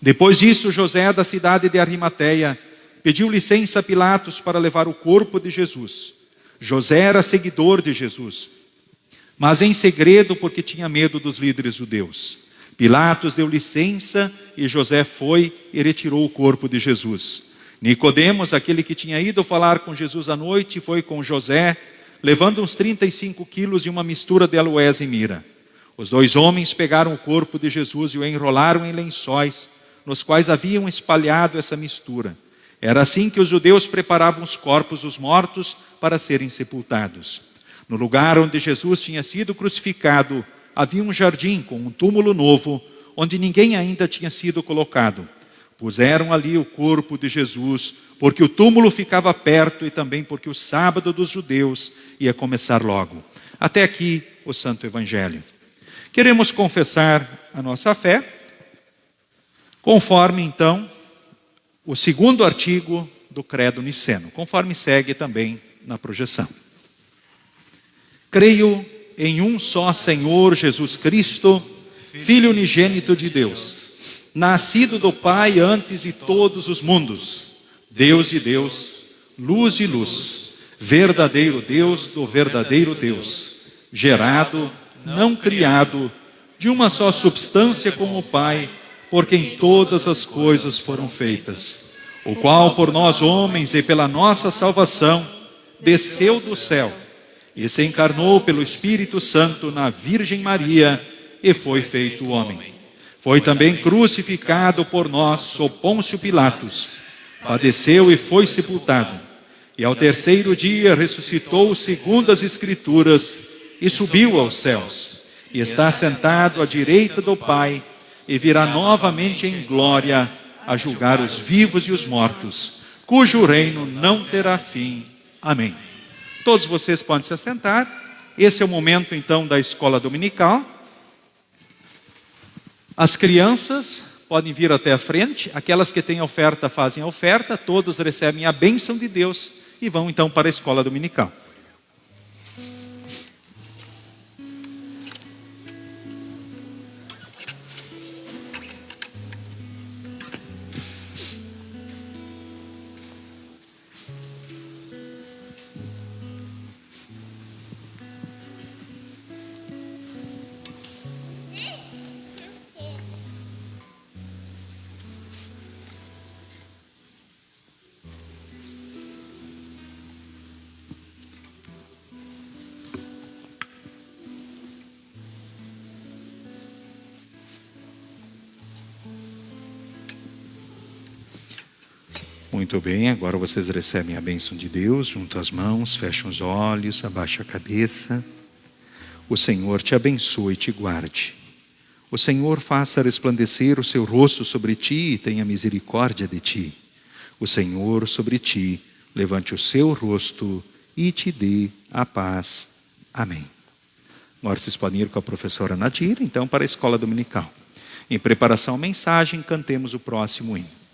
Depois disso, José, da cidade de Arimateia, pediu licença a Pilatos para levar o corpo de Jesus. José era seguidor de Jesus, mas em segredo porque tinha medo dos líderes judeus. Pilatos deu licença e José foi e retirou o corpo de Jesus. Nicodemos, aquele que tinha ido falar com Jesus à noite, foi com José, levando uns 35 quilos de uma mistura de aloés e mira. Os dois homens pegaram o corpo de Jesus e o enrolaram em lençóis, nos quais haviam espalhado essa mistura. Era assim que os judeus preparavam os corpos dos mortos para serem sepultados. No lugar onde Jesus tinha sido crucificado, havia um jardim com um túmulo novo, onde ninguém ainda tinha sido colocado. Puseram ali o corpo de Jesus, porque o túmulo ficava perto e também porque o sábado dos judeus ia começar logo. Até aqui o Santo Evangelho. Queremos confessar a nossa fé, conforme então o segundo artigo do Credo Niceno, conforme segue também na projeção. Creio em um só Senhor Jesus Cristo, Filho unigênito de Deus, nascido do Pai antes de todos os mundos, Deus de Deus, luz de luz, verdadeiro Deus do verdadeiro Deus, gerado, não criado, de uma só substância com o Pai, por quem todas as coisas foram feitas, o qual por nós homens e pela nossa salvação desceu do céu e se encarnou pelo Espírito Santo na Virgem Maria e foi feito homem. Foi também crucificado por nós sob Pôncio Pilatos, padeceu e foi sepultado, e ao terceiro dia ressuscitou segundo as Escrituras e subiu aos céus, e está sentado à direita do Pai, e virá novamente em glória a julgar os vivos e os mortos, cujo reino não terá fim. Amém. Todos vocês podem se assentar. Esse é o momento então da escola dominical. As crianças podem vir até a frente. Aquelas que têm oferta fazem a oferta. Todos recebem a bênção de Deus e vão então para a escola dominical. Muito bem, agora vocês recebem a bênção de Deus, juntam as mãos, fecham os olhos, abaixa a cabeça. O Senhor te abençoe e te guarde. O Senhor faça resplandecer o seu rosto sobre ti e tenha misericórdia de ti. O Senhor sobre ti levante o seu rosto e te dê a paz. Amém. Agora vocês podem ir com a professora Nadir, então, para a escola dominical. Em preparação à mensagem, cantemos o próximo hino.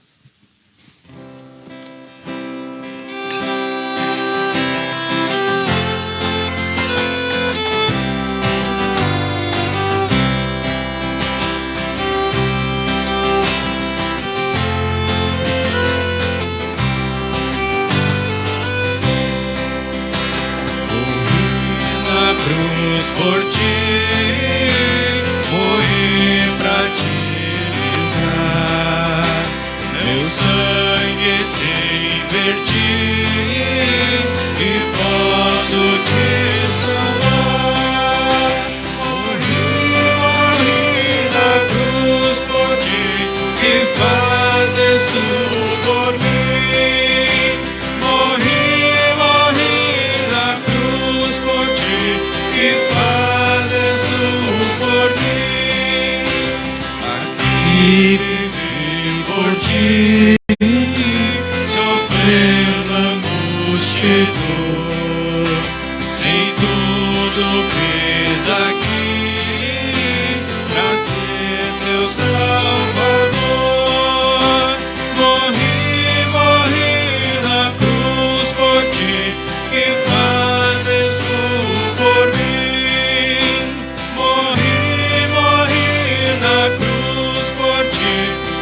Por ti, morri pra te livrar, meu sangue sem vertir, e posso te salvar. Morri na cruz por ti, que fazes tu por mim. Morri na cruz por ti, que fazes tu por mim. Aqui vivi por ti, sofrendo angústia e dor. Sim, tudo fiz aqui pra ser teu Salvador. Morri na cruz por ti, que fazes tu por mim. Morri na cruz por ti,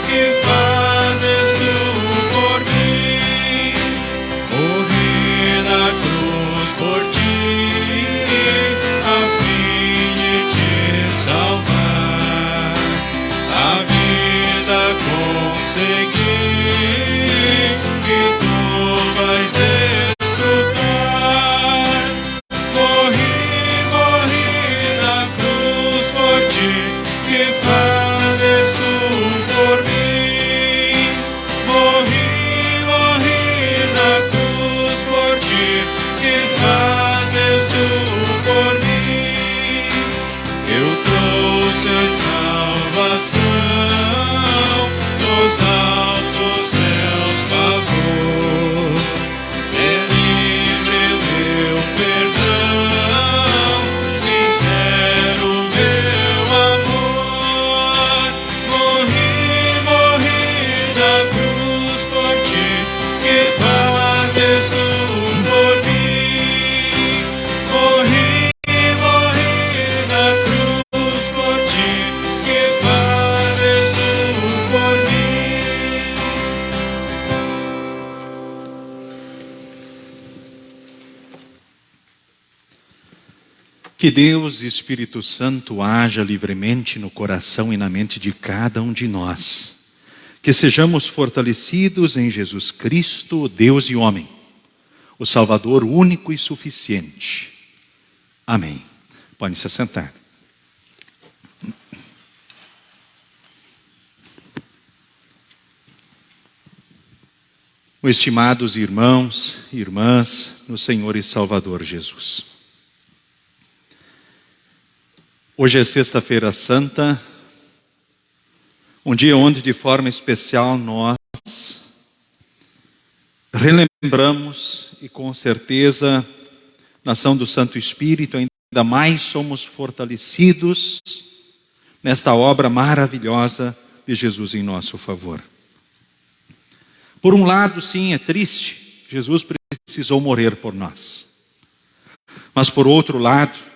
que fazes tu por mim. Morri na cruz por ti, a fim de te salvar. A vida consegui, que tu vais desfrutar. Morri na cruz por ti, que fazes tu por mim. Morri na cruz por ti, que fazes tu por mim. Eu trouxe salvação dos altos céus, favor. É livre meu perdão, sincero meu amor. Morri na cruz por ti, que fazes tu por mim. Morri na cruz por ti, que fazes tu por mim. Que Deus, Espírito Santo, haja livremente no coração e na mente de cada um de nós. Que sejamos fortalecidos em Jesus Cristo, Deus e homem, o Salvador único e suficiente. Amém. Podem se assentar. Estimados irmãos e irmãs, no Senhor e Salvador Jesus. Hoje é Sexta-feira Santa, um dia onde de forma especial nós relembramos e com certeza na ação do Santo Espírito ainda mais somos fortalecidos nesta obra maravilhosa de Jesus em nosso favor. Por um lado, sim, é triste, Jesus precisou morrer por nós. Mas por outro lado,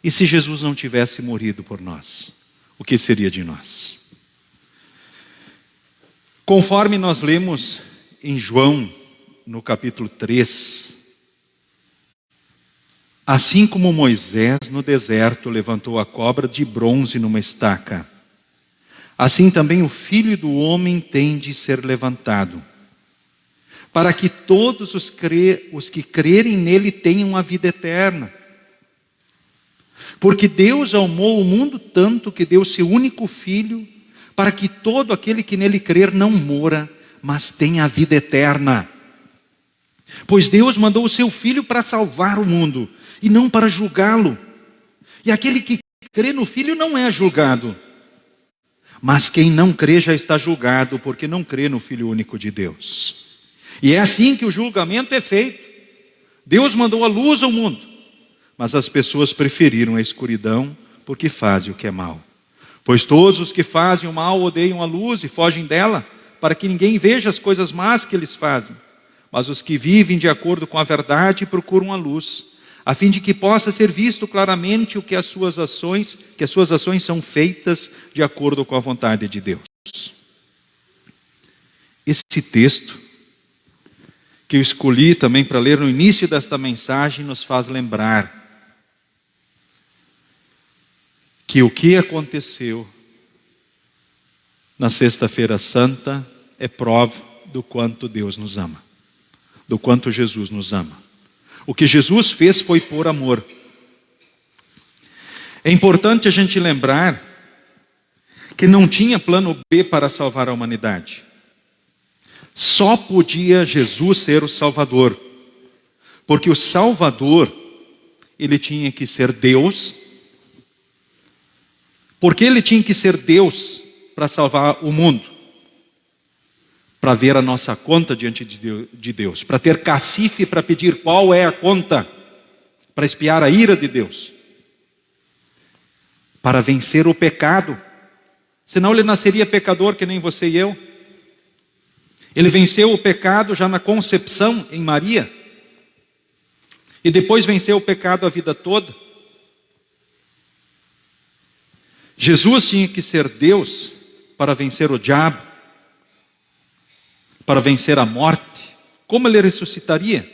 e se Jesus não tivesse morrido por nós, o que seria de nós? Conforme nós lemos em João, no capítulo 3, assim como Moisés no deserto levantou a cobra de bronze numa estaca, assim também o Filho do Homem tem de ser levantado, para que todos os que crerem nele tenham a vida eterna. Porque Deus amou o mundo tanto que deu seu único Filho, para que todo aquele que nele crer não morra, mas têm a vida eterna. Pois Deus mandou o seu Filho para salvar o mundo, e não para julgá-lo. E aquele que crê no Filho não é julgado. Mas quem não crê já está julgado, porque não crê no Filho único de Deus. E é assim que o julgamento é feito. Deus mandou a luz ao mundo, mas as pessoas preferiram a escuridão, porque fazem o que é mal. Pois todos os que fazem o mal odeiam a luz e fogem dela, para que ninguém veja as coisas más que eles fazem. Mas os que vivem de acordo com a verdade procuram a luz, a fim de que possa ser visto claramente que as suas ações são feitas de acordo com a vontade de Deus. Esse texto que eu escolhi também para ler no início desta mensagem nos faz lembrar que o que aconteceu na Sexta-feira Santa é prova do quanto Deus nos ama, do quanto Jesus nos ama. O que Jesus fez foi por amor. É importante a gente lembrar que não tinha plano B para salvar a humanidade. Só podia Jesus ser o Salvador, porque o Salvador, ele tinha que ser Deus. Porque ele tinha que ser Deus para salvar o mundo, para ver a nossa conta diante de Deus, para ter cacife para pedir qual é a conta, para espiar a ira de Deus, para vencer o pecado. Senão ele nasceria pecador que nem você e eu. Ele venceu o pecado já na concepção em Maria, e depois venceu o pecado a vida toda. Jesus tinha que ser Deus para vencer o diabo, para vencer a morte. Como ele ressuscitaria?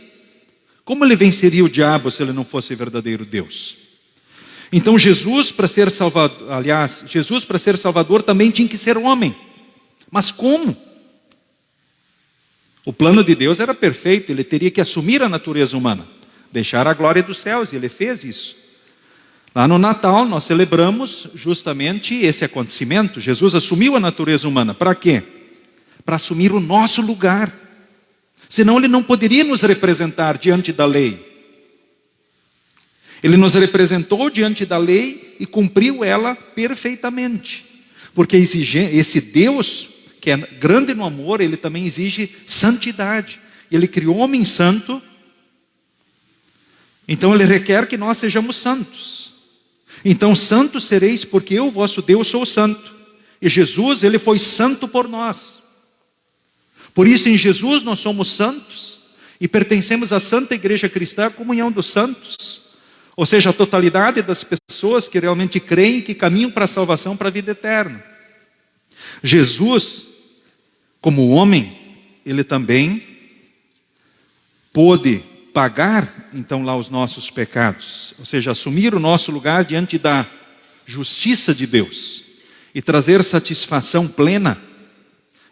Como ele venceria o diabo se ele não fosse verdadeiro Deus? Então Jesus para ser Salvador também tinha que ser homem. Mas como? O plano de Deus era perfeito, ele teria que assumir a natureza humana, deixar a glória dos céus, e ele fez isso. Lá no Natal nós celebramos justamente esse acontecimento. Jesus assumiu a natureza humana. Para quê? Para assumir o nosso lugar. Senão ele não poderia nos representar diante da lei. Ele nos representou diante da lei e cumpriu ela perfeitamente. Porque esse Deus, que é grande no amor, ele também exige santidade. Ele criou o homem santo, então ele requer que nós sejamos santos. Então santos sereis, porque eu, vosso Deus, sou santo. E Jesus, ele foi santo por nós. Por isso em Jesus nós somos santos e pertencemos à Santa Igreja Cristã, a comunhão dos santos. Ou seja, a totalidade das pessoas que realmente creem, que caminham para a salvação, para a vida eterna. Jesus, como homem, ele também pôde pagar então lá os nossos pecados, ou seja, assumir o nosso lugar diante da justiça de Deus e trazer satisfação plena.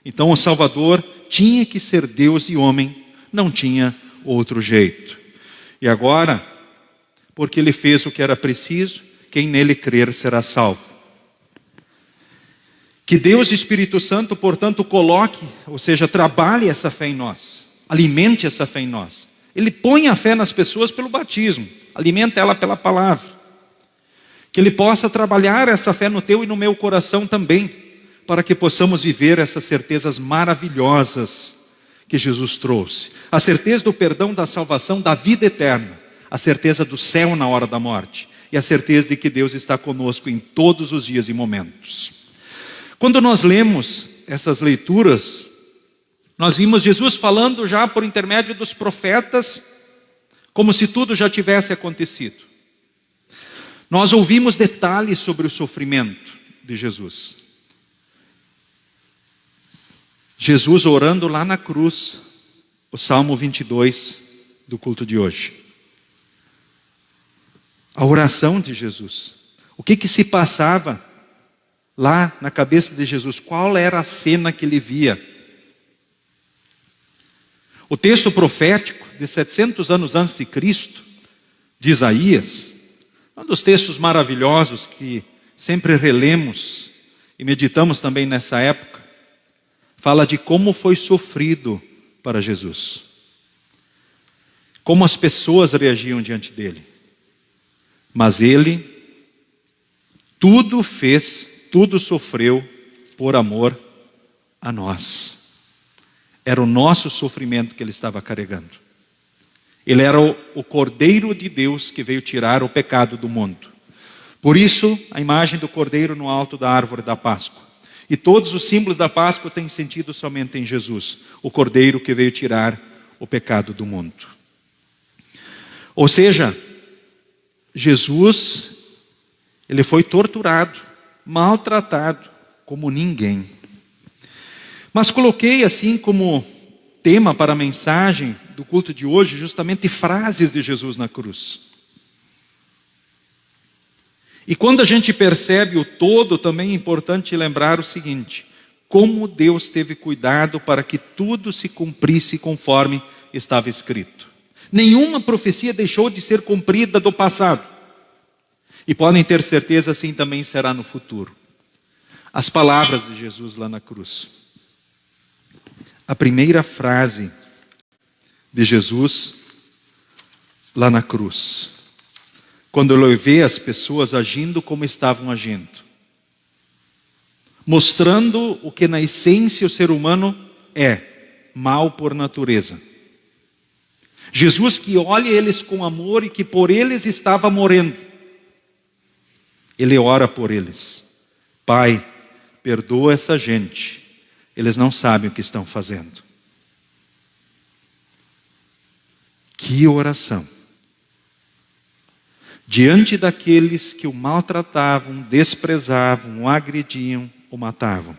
Então o Salvador tinha que ser Deus e homem, não tinha outro jeito. E agora, porque ele fez o que era preciso, quem nele crer será salvo. Que Deus e Espírito Santo, portanto, coloque, ou seja, trabalhe essa fé em nós, alimente essa fé em nós. Ele põe a fé nas pessoas pelo batismo, alimenta ela pela palavra. Que ele possa trabalhar essa fé no teu e no meu coração também, para que possamos viver essas certezas maravilhosas que Jesus trouxe. A certeza do perdão, da salvação, da vida eterna. A certeza do céu na hora da morte. E a certeza de que Deus está conosco em todos os dias e momentos. Quando nós lemos essas leituras, nós vimos Jesus falando já por intermédio dos profetas, como se tudo já tivesse acontecido. Nós ouvimos detalhes sobre o sofrimento de Jesus. Jesus orando lá na cruz, o Salmo 22 do culto de hoje. A oração de Jesus. O que se passava lá na cabeça de Jesus? Qual era a cena que ele via? O texto profético de 700 anos antes de Cristo, de Isaías, um dos textos maravilhosos que sempre relemos e meditamos também nessa época, fala de como foi sofrido para Jesus. Como as pessoas reagiam diante dele. Mas ele tudo fez, tudo sofreu por amor a nós. Era o nosso sofrimento que ele estava carregando. Ele era o Cordeiro de Deus que veio tirar o pecado do mundo. Por isso, a imagem do Cordeiro no alto da árvore da Páscoa. E todos os símbolos da Páscoa têm sentido somente em Jesus, o Cordeiro que veio tirar o pecado do mundo. Ou seja, Jesus, ele foi torturado, maltratado, como ninguém. Mas coloquei assim como tema para a mensagem do culto de hoje, justamente frases de Jesus na cruz. E quando a gente percebe o todo, também é importante lembrar o seguinte: como Deus teve cuidado para que tudo se cumprisse conforme estava escrito. Nenhuma profecia deixou de ser cumprida do passado. E podem ter certeza, assim também será no futuro. As palavras de Jesus lá na cruz. A primeira frase de Jesus lá na cruz. Quando ele vê as pessoas agindo como estavam agindo. Mostrando o que na essência o ser humano é, mal por natureza. Jesus que olha eles com amor e que por eles estava morrendo. Ele ora por eles. Pai, perdoa essa gente. Eles não sabem o que estão fazendo. Que oração. Diante daqueles que o maltratavam, desprezavam, o agrediam, o matavam.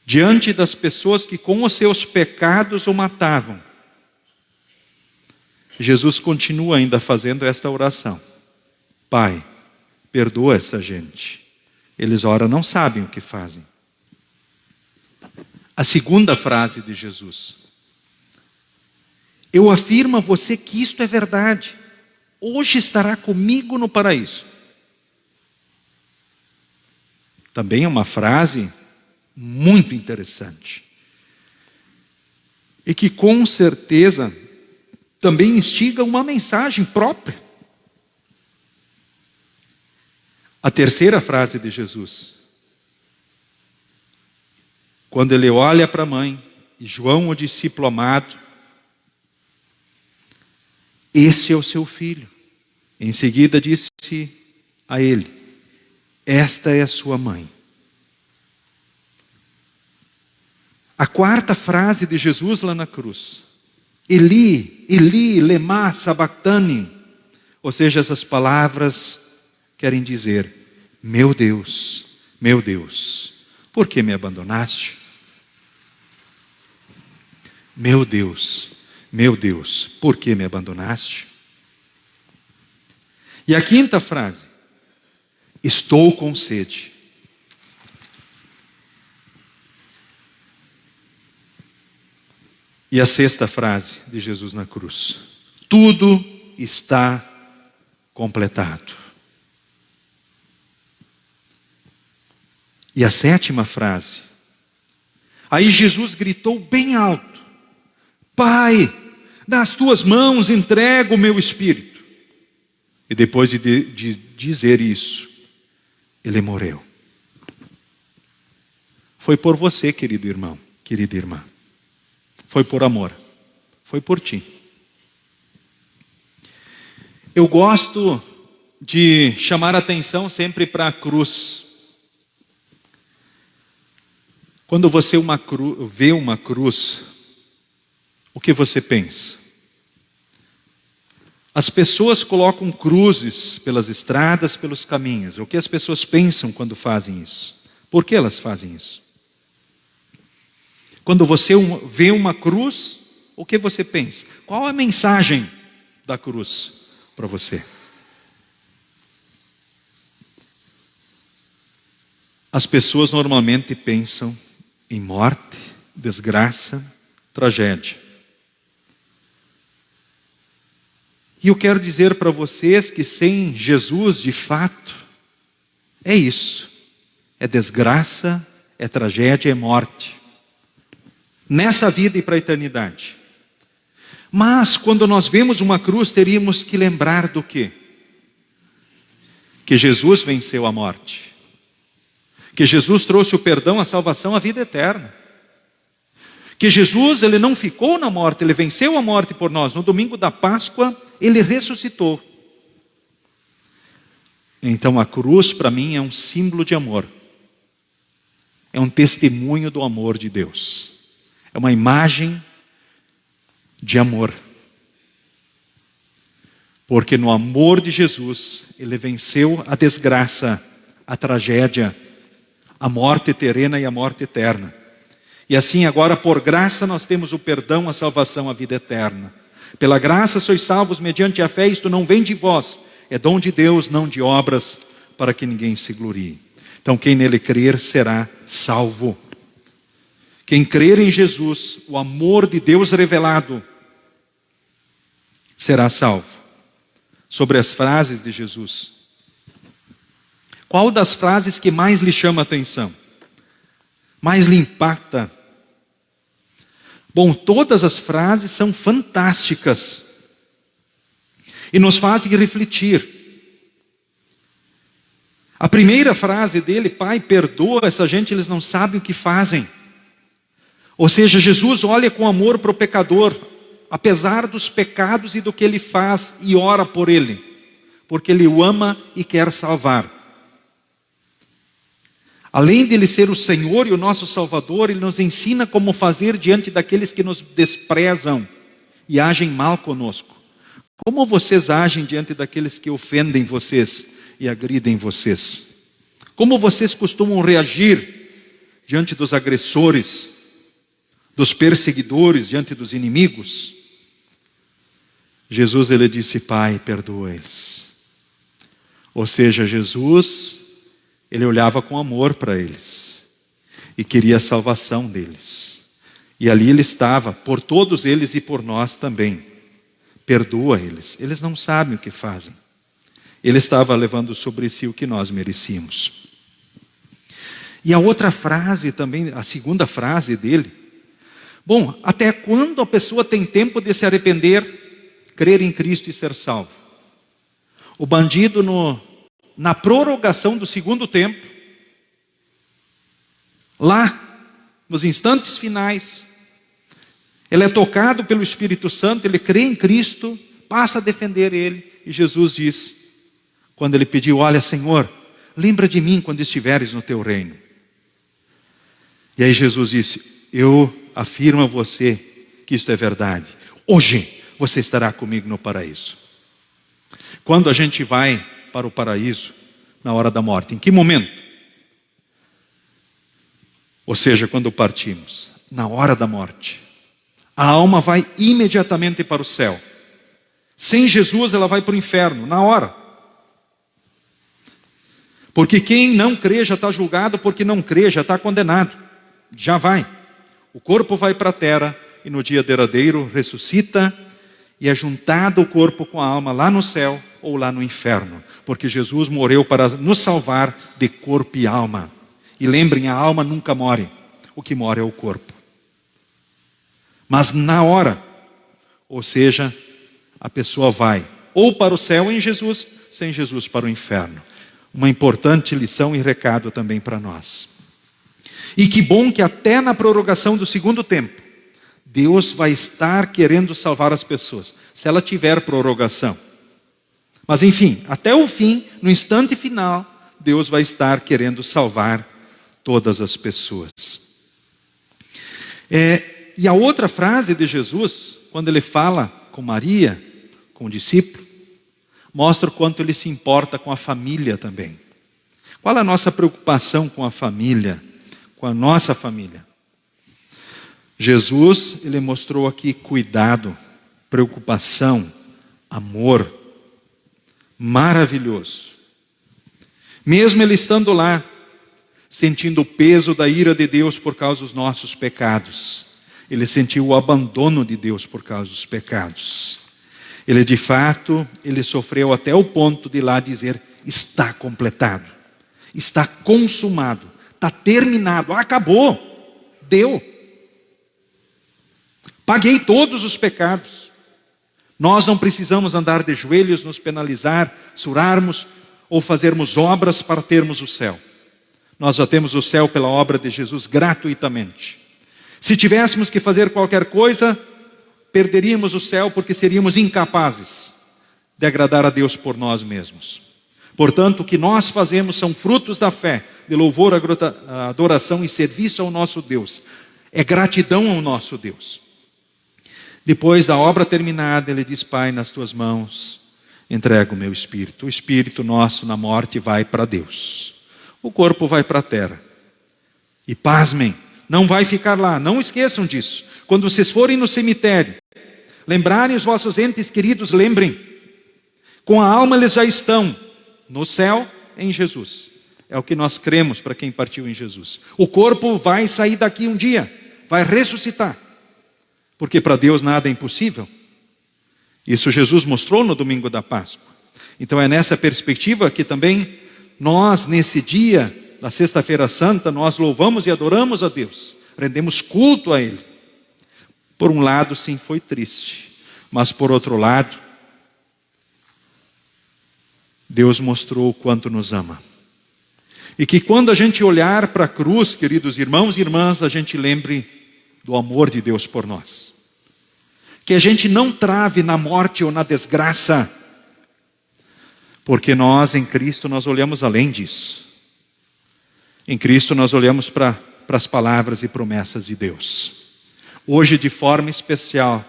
Diante das pessoas que com os seus pecados o matavam. Jesus continua ainda fazendo esta oração. Pai, perdoa essa gente. Eles ora não sabem o que fazem. A segunda frase de Jesus. Eu afirmo a você que isto é verdade. Hoje estará comigo no paraíso. Também é uma frase muito interessante. E que com certeza também instiga uma mensagem própria. A terceira frase de Jesus. Quando ele olha para a mãe, e João, o discípulo amado, esse é o seu filho. Em seguida disse a ele, esta é a sua mãe. A quarta frase de Jesus lá na cruz. Eli, Eli, lema sabachthani. Ou seja, essas palavras querem dizer, meu Deus, por que me abandonaste? Meu Deus, por que me abandonaste? E a quinta frase, estou com sede. E a sexta frase de Jesus na cruz, tudo está completado. E a sétima frase, aí Jesus gritou bem alto, Pai, nas tuas mãos entrego o meu espírito. E depois de dizer isso, ele morreu. Foi por você, querido irmão, querida irmã. Foi por amor. Foi por ti. Eu gosto de chamar a atenção sempre para a cruz. Quando você vê uma cruz, o que você pensa? As pessoas colocam cruzes pelas estradas, pelos caminhos. O que as pessoas pensam quando fazem isso? Por que elas fazem isso? Quando você vê uma cruz, o que você pensa? Qual a mensagem da cruz para você? As pessoas normalmente pensam em morte, desgraça, tragédia. E eu quero dizer para vocês que sem Jesus, de fato, é isso. É desgraça, é tragédia, é morte. Nessa vida e para a eternidade. Mas quando nós vemos uma cruz, teríamos que lembrar do quê? Que Jesus venceu a morte. Que Jesus trouxe o perdão, a salvação, a vida eterna. Que Jesus, ele não ficou na morte, ele venceu a morte por nós. No domingo da Páscoa, ele ressuscitou. Então a cruz para mim é um símbolo de amor. É um testemunho do amor de Deus. É uma imagem de amor. Porque no amor de Jesus, ele venceu a desgraça, a tragédia, a morte terrena e a morte eterna. E assim agora por graça nós temos o perdão, a salvação, a vida eterna. Pela graça sois salvos mediante a fé, isto não vem de vós, é dom de Deus, não de obras, para que ninguém se glorie. Então quem nele crer será salvo. Quem crer em Jesus, o amor de Deus revelado, será salvo. Sobre as frases de Jesus, qual das frases que mais lhe chama a atenção? Mais lhe impacta? Bom, todas as frases são fantásticas e nos fazem refletir. A primeira frase dele, Pai, perdoa essa gente, eles não sabem o que fazem. Ou seja, Jesus olha com amor para o pecador, apesar dos pecados e do que ele faz, e ora por ele, porque ele o ama e quer salvar. Além de ele ser o Senhor e o nosso Salvador, ele nos ensina como fazer diante daqueles que nos desprezam e agem mal conosco. Como vocês agem diante daqueles que ofendem vocês e agridem vocês? Como vocês costumam reagir diante dos agressores, dos perseguidores, diante dos inimigos? Jesus, ele disse, Pai, perdoa eles. Ou seja, Jesus, ele olhava com amor para eles e queria a salvação deles. E ali ele estava, por todos eles e por nós também. Perdoa eles, eles não sabem o que fazem. Ele estava levando sobre si o que nós merecíamos. E a outra frase também, a segunda frase dele, bom, até quando a pessoa tem tempo de se arrepender, crer em Cristo e ser salvo? O bandido na prorrogação do segundo tempo, lá nos instantes finais, ele é tocado pelo Espírito Santo, ele crê em Cristo, passa a defender ele, e Jesus diz, quando ele pediu, olha Senhor, lembra de mim quando estiveres no teu reino. E aí Jesus disse, eu afirmo a você que isto é verdade, hoje você estará comigo no paraíso. Quando a gente vai para o paraíso, na hora da morte, em que momento? Ou seja, quando partimos, na hora da morte. A alma vai imediatamente para o céu. Sem Jesus ela vai para o inferno, na hora. Porque quem não crê já está julgado, porque não crê já está condenado. Já vai. O corpo vai para a terra e no dia derradeiro ressuscita e é juntado o corpo com a alma lá no céu ou lá no inferno. Porque Jesus morreu para nos salvar de corpo e alma. E lembrem, a alma nunca morre. O que morre é o corpo. Mas na hora, ou seja, a pessoa vai ou para o céu em Jesus, sem Jesus para o inferno. Uma importante lição e recado também para nós. E que bom que até na prorrogação do segundo tempo, Deus vai estar querendo salvar as pessoas, se ela tiver prorrogação. Mas enfim, até o fim, no instante final, Deus vai estar querendo salvar todas as pessoas. E a outra frase de Jesus, quando ele fala com Maria, com o discípulo, mostra o quanto ele se importa com a família também. Qual é a nossa preocupação com a família, com a nossa família? Jesus, ele mostrou aqui cuidado, preocupação, amor, maravilhoso. Mesmo ele estando lá, sentindo o peso da ira de Deus por causa dos nossos pecados, ele sentiu o abandono de Deus por causa dos pecados. Ele de fato, ele sofreu até o ponto de lá dizer, está completado, está consumado, Está terminado, acabou, deu. Paguei todos os pecados. Nós não precisamos andar de joelhos, nos penalizar, surarmos ou fazermos obras para termos o céu. Nós já temos o céu pela obra de Jesus gratuitamente. Se tivéssemos que fazer qualquer coisa, perderíamos o céu porque seríamos incapazes de agradar a Deus por nós mesmos. Portanto, o que nós fazemos são frutos da fé, de louvor, adoração e serviço ao nosso Deus. É gratidão ao nosso Deus. Depois da obra terminada, ele diz: Pai, nas tuas mãos entrego o meu espírito. O espírito nosso na morte vai para Deus. O corpo vai para a terra. E pasmem, não vai ficar lá. Não esqueçam disso. Quando vocês forem no cemitério, lembrarem os vossos entes queridos, lembrem. Com a alma eles já estão no céu em Jesus. É o que nós cremos para quem partiu em Jesus. O corpo vai sair daqui um dia, vai ressuscitar. Porque para Deus nada é impossível. Isso Jesus mostrou no domingo da Páscoa. Então é nessa perspectiva que também nós, nesse dia da Sexta-feira Santa, nós louvamos e adoramos a Deus. Rendemos culto a Ele. Por um lado, sim, foi triste. Mas por outro lado, Deus mostrou o quanto nos ama. E que quando a gente olhar para a cruz, queridos irmãos e irmãs, a gente lembre do amor de Deus por nós. Que a gente não trave na morte ou na desgraça, porque nós em Cristo nós olhamos além disso. Em Cristo nós olhamos para as palavras e promessas de Deus. Hoje, de forma especial,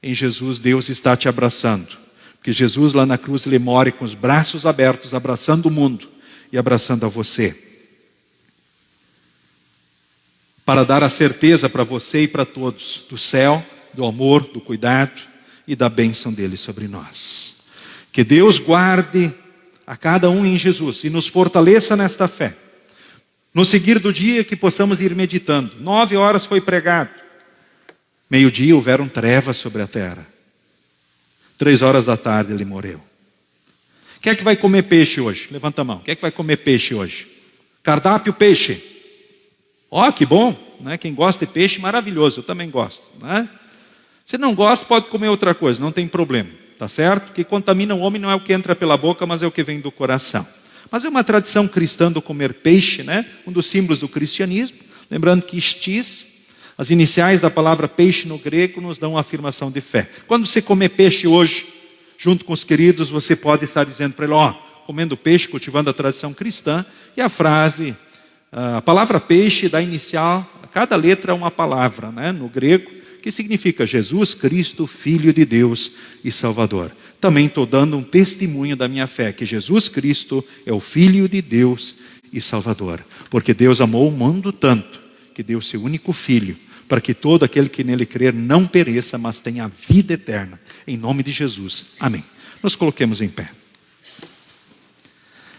em Jesus, Deus está te abraçando. Porque Jesus lá na cruz, Ele mora com os braços abertos, abraçando o mundo e abraçando a você. Para dar a certeza para você e para todos do céu, do amor, do cuidado e da bênção dele sobre nós. Que Deus guarde a cada um em Jesus e nos fortaleça nesta fé. No seguir do dia que possamos ir meditando. 9 horas foi pregado. Meio-dia houveram trevas sobre a terra. 3 horas da tarde ele morreu. Quem é que vai comer peixe hoje? Levanta a mão. Quem é que vai comer peixe hoje? Cardápio peixe. Ó, que bom, né? Quem gosta de peixe, maravilhoso, eu também gosto, né? Se não gosta, pode comer outra coisa, não tem problema, tá certo? O que contamina o homem não é o que entra pela boca, mas é o que vem do coração. Mas é uma tradição cristã do comer peixe, né? Um dos símbolos do cristianismo. Lembrando que estis, as iniciais da palavra peixe no grego, nos dão uma afirmação de fé. Quando você comer peixe hoje, junto com os queridos, você pode estar dizendo para ele: ó, comendo peixe, cultivando a tradição cristã, e a frase... A palavra peixe dá inicial, cada letra é uma palavra, né, no grego, que significa Jesus Cristo, Filho de Deus e Salvador. Também estou dando um testemunho da minha fé, que Jesus Cristo é o Filho de Deus e Salvador. Porque Deus amou o mundo tanto, que deu seu único Filho, para que todo aquele que nele crer não pereça, mas tenha vida eterna. Em nome de Jesus. Amém. Nos coloquemos em pé.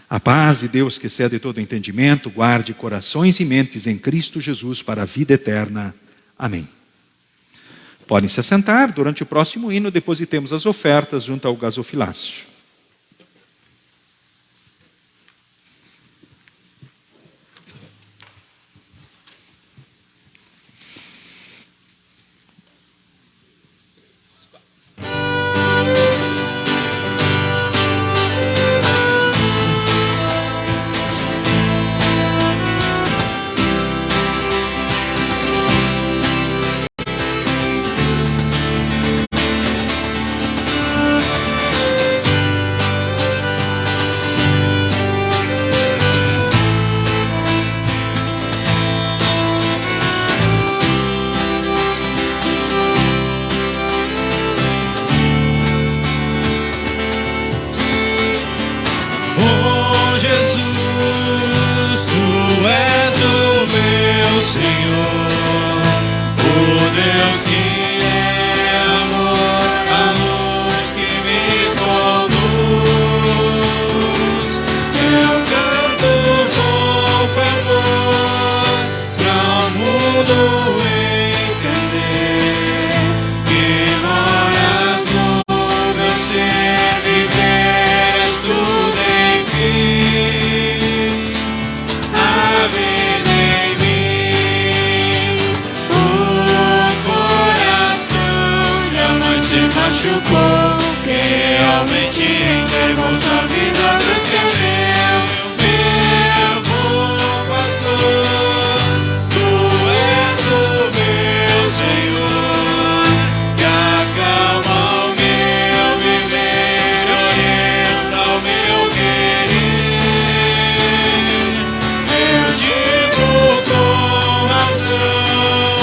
A paz de Deus, que excede todo entendimento, guarde corações e mentes em Cristo Jesus para a vida eterna. Amém. Podem se assentar. Durante o próximo hino, depositemos as ofertas junto ao gasofilácio. Ave temos a vida do Esquerdo, meu bom pastor. Tu és o meu Senhor, que acalma o meu viver, orienta o meu querer. Eu digo com razão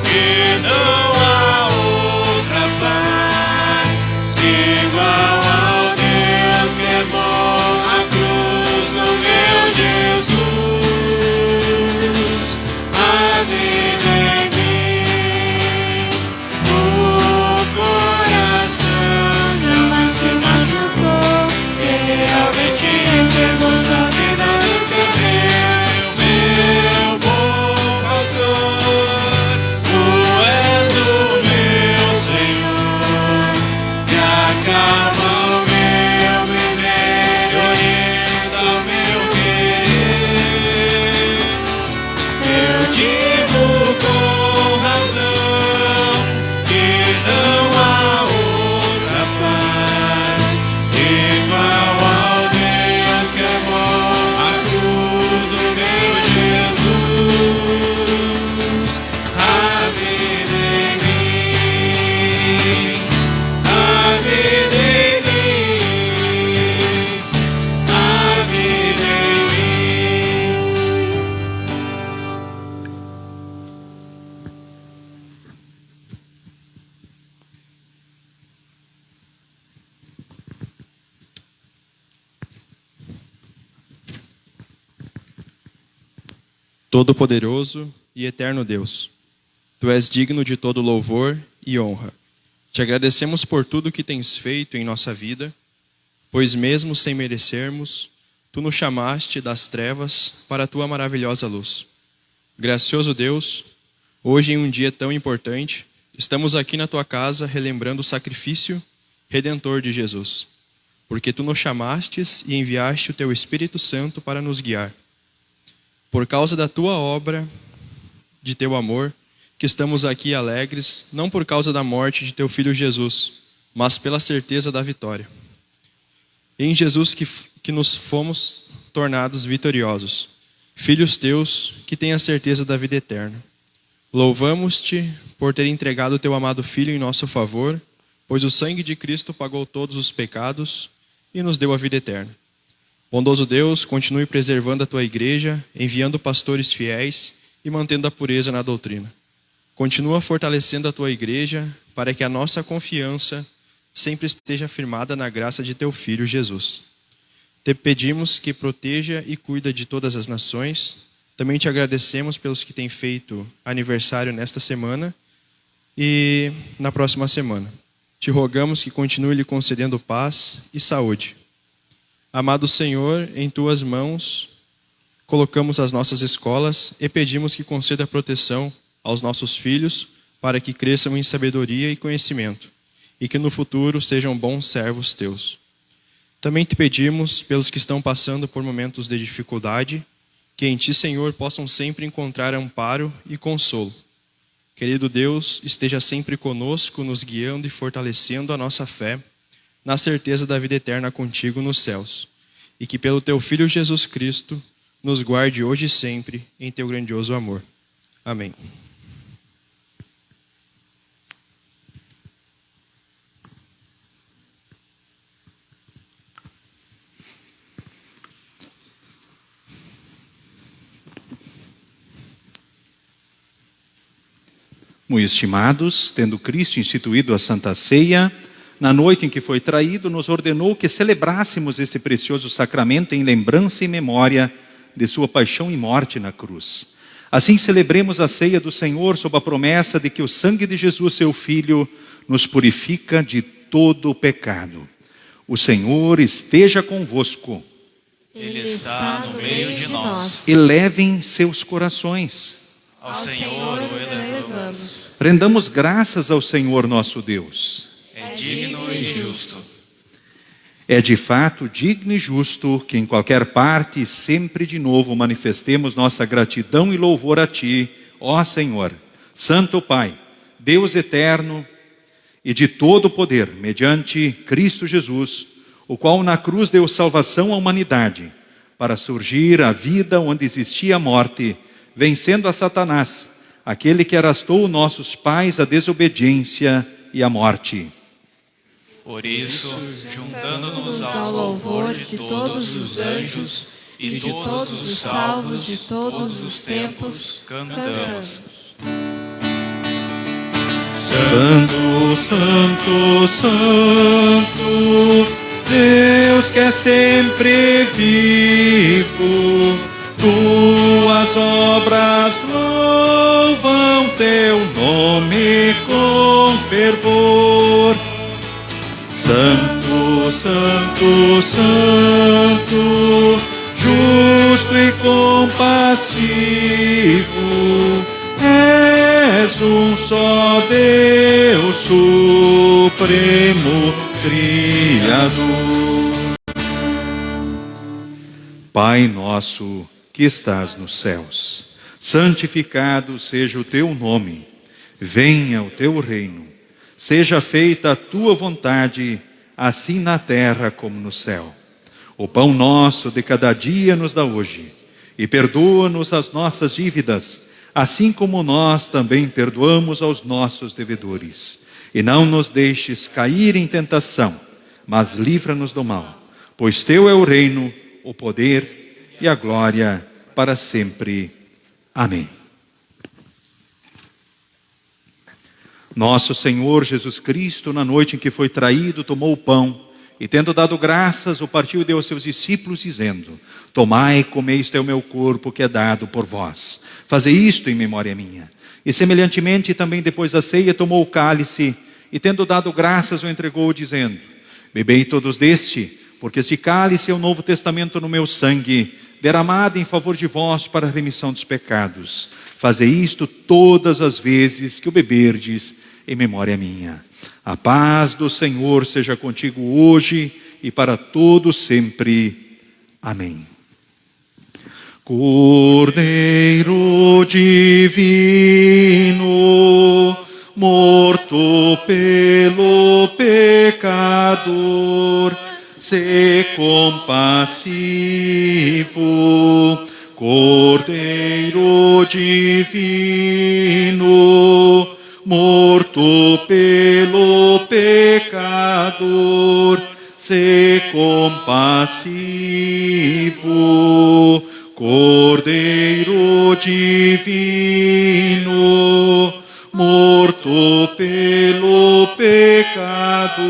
que não há outra paz igual ao Deus que é bom, a cruz do meu Jesus, a vida em mim. O coração jamais se machucou, ele realmente entregou sua vida nos Esquerdo, meu bom pastor. Tu és o meu Senhor, que acalma o meu viver, orienta o meu querer. Eu digo com razão que não há outra paz igual ao Deus que é bom, a cruz do meu Jesus, a vida em mim, a vida em mim, a vida em mim. Todo-Poderoso e Eterno Deus, Tu és digno de todo louvor e honra. Te agradecemos por tudo que tens feito em nossa vida, pois mesmo sem merecermos, Tu nos chamaste das trevas para a Tua maravilhosa luz. Gracioso Deus, hoje em um dia tão importante, estamos aqui na Tua casa relembrando o sacrifício redentor de Jesus, porque Tu nos chamastes e enviaste o Teu Espírito Santo para nos guiar. Por causa da Tua obra, de Teu amor, que estamos aqui alegres, não por causa da morte de Teu Filho Jesus, mas pela certeza da vitória. Em Jesus que nos fomos tornados vitoriosos, filhos Teus que têm a certeza da vida eterna. Louvamos-Te por ter entregado o Teu amado Filho em nosso favor, pois o sangue de Cristo pagou todos os pecados e nos deu a vida eterna. Bondoso Deus, continue preservando a Tua igreja, enviando pastores fiéis e mantendo a pureza na doutrina. Continua fortalecendo a Tua igreja para que a nossa confiança sempre esteja firmada na graça de Teu Filho Jesus. Te pedimos que proteja e cuida de todas as nações. Também Te agradecemos pelos que têm feito aniversário nesta semana e na próxima semana. Te rogamos que continue lhe concedendo paz e saúde. Amado Senhor, em Tuas mãos colocamos as nossas escolas e pedimos que conceda proteção aos nossos filhos para que cresçam em sabedoria e conhecimento e que no futuro sejam bons servos Teus. Também Te pedimos pelos que estão passando por momentos de dificuldade, que em Ti, Senhor, possam sempre encontrar amparo e consolo. Querido Deus, esteja sempre conosco, nos guiando e fortalecendo a nossa fé, na certeza da vida eterna contigo nos céus, e que pelo Teu Filho Jesus Cristo nos guarde hoje e sempre em Teu grandioso amor. Amém. Muito estimados, tendo Cristo instituído a Santa Ceia, na noite em que foi traído, nos ordenou que celebrássemos esse precioso sacramento em lembrança e memória de sua paixão e morte na cruz. Assim celebremos a ceia do Senhor sob a promessa de que o sangue de Jesus, seu Filho, nos purifica de todo o pecado. O Senhor esteja convosco. Ele está no meio de nós. Elevem seus corações. Ao Senhor o elevamos. Rendamos graças ao Senhor nosso Deus. É digno e justo. É de fato digno e justo que em qualquer parte sempre de novo manifestemos nossa gratidão e louvor a Ti, ó Senhor, Santo Pai, Deus eterno e de todo poder, mediante Cristo Jesus, o qual na cruz deu salvação à humanidade, para surgir a vida onde existia a morte, vencendo a Satanás, aquele que arrastou nossos pais à desobediência e à morte. Por isso, juntando-nos ao louvor de todos os anjos e de todos os salvos de todos os tempos, cantamos. Santo, Santo, Santo, Deus que é sempre vivo, tuas obras louvam teu nome com fervor. Santo, Santo, Santo, justo e compassivo, és um só Deus supremo, Criador. Pai nosso que estás nos céus, santificado seja o teu nome, venha o teu reino, seja feita a tua vontade, assim na terra como no céu. O pão nosso de cada dia nos dá hoje, e perdoa-nos as nossas dívidas, assim como nós também perdoamos aos nossos devedores. E não nos deixes cair em tentação, mas livra-nos do mal. Pois teu é o reino, o poder e a glória para sempre. Amém. Nosso Senhor Jesus Cristo, na noite em que foi traído, tomou o pão e, tendo dado graças, o partiu e deu aos seus discípulos, dizendo: tomai e comei, isto é o meu corpo que é dado por vós. Fazei isto em memória minha. E semelhantemente também depois da ceia tomou o cálice e, tendo dado graças, o entregou, dizendo: bebei todos deste, porque este cálice é o novo testamento no meu sangue, derramado em favor de vós para a remissão dos pecados. Fazei isto todas as vezes que o beberdes em memória minha. A paz do Senhor seja contigo hoje e para todo sempre. Amém. Cordeiro divino, morto pelo pecador, sê compassivo. Cordeiro divino, morto pelo pecador, sê compassivo. Cordeiro divino, morto pelo pecador,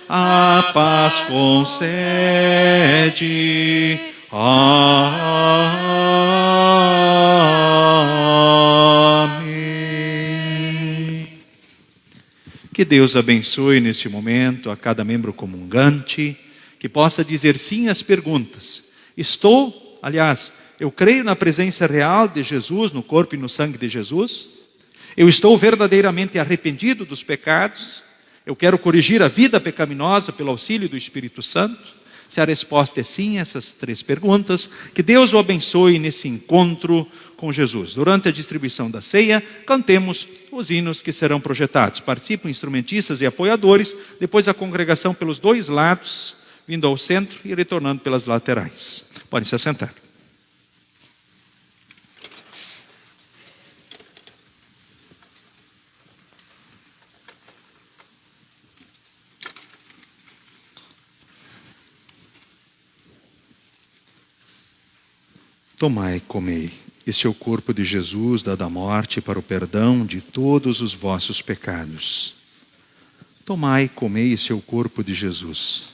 a paz concede. Amém. Que Deus abençoe neste momento a cada membro comungante, que possa dizer sim às perguntas. Eu creio na presença real de Jesus, no corpo e no sangue de Jesus. Eu estou verdadeiramente arrependido dos pecados. Eu quero corrigir a vida pecaminosa pelo auxílio do Espírito Santo. Se a resposta é sim, essas 3 perguntas, que Deus o abençoe nesse encontro com Jesus. Durante a distribuição da ceia, cantemos os hinos que serão projetados. Participam instrumentistas e apoiadores, depois a congregação pelos 2 lados, vindo ao centro e retornando pelas laterais. Podem se assentar. Tomai e comei, este é o corpo de Jesus, dado à morte para o perdão de todos os vossos pecados. Tomai e comei, este é o corpo de Jesus.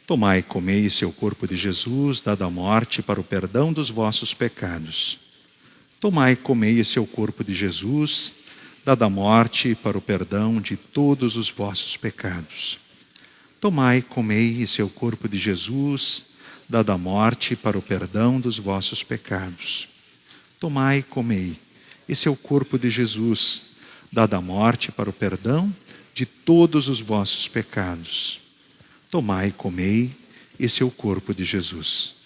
Tomai e comei, este é o corpo de Jesus, dado à morte para o perdão dos vossos pecados. Tomai e comei, este é o corpo de Jesus, dado à morte para o perdão de todos os vossos pecados. Tomai e comei, este é o corpo de Jesus, dado à morte para o perdão dos vossos pecados. Tomai e comei, esse é o corpo de Jesus, dado à morte para o perdão de todos os vossos pecados. Tomai e comei, esse é o corpo de Jesus.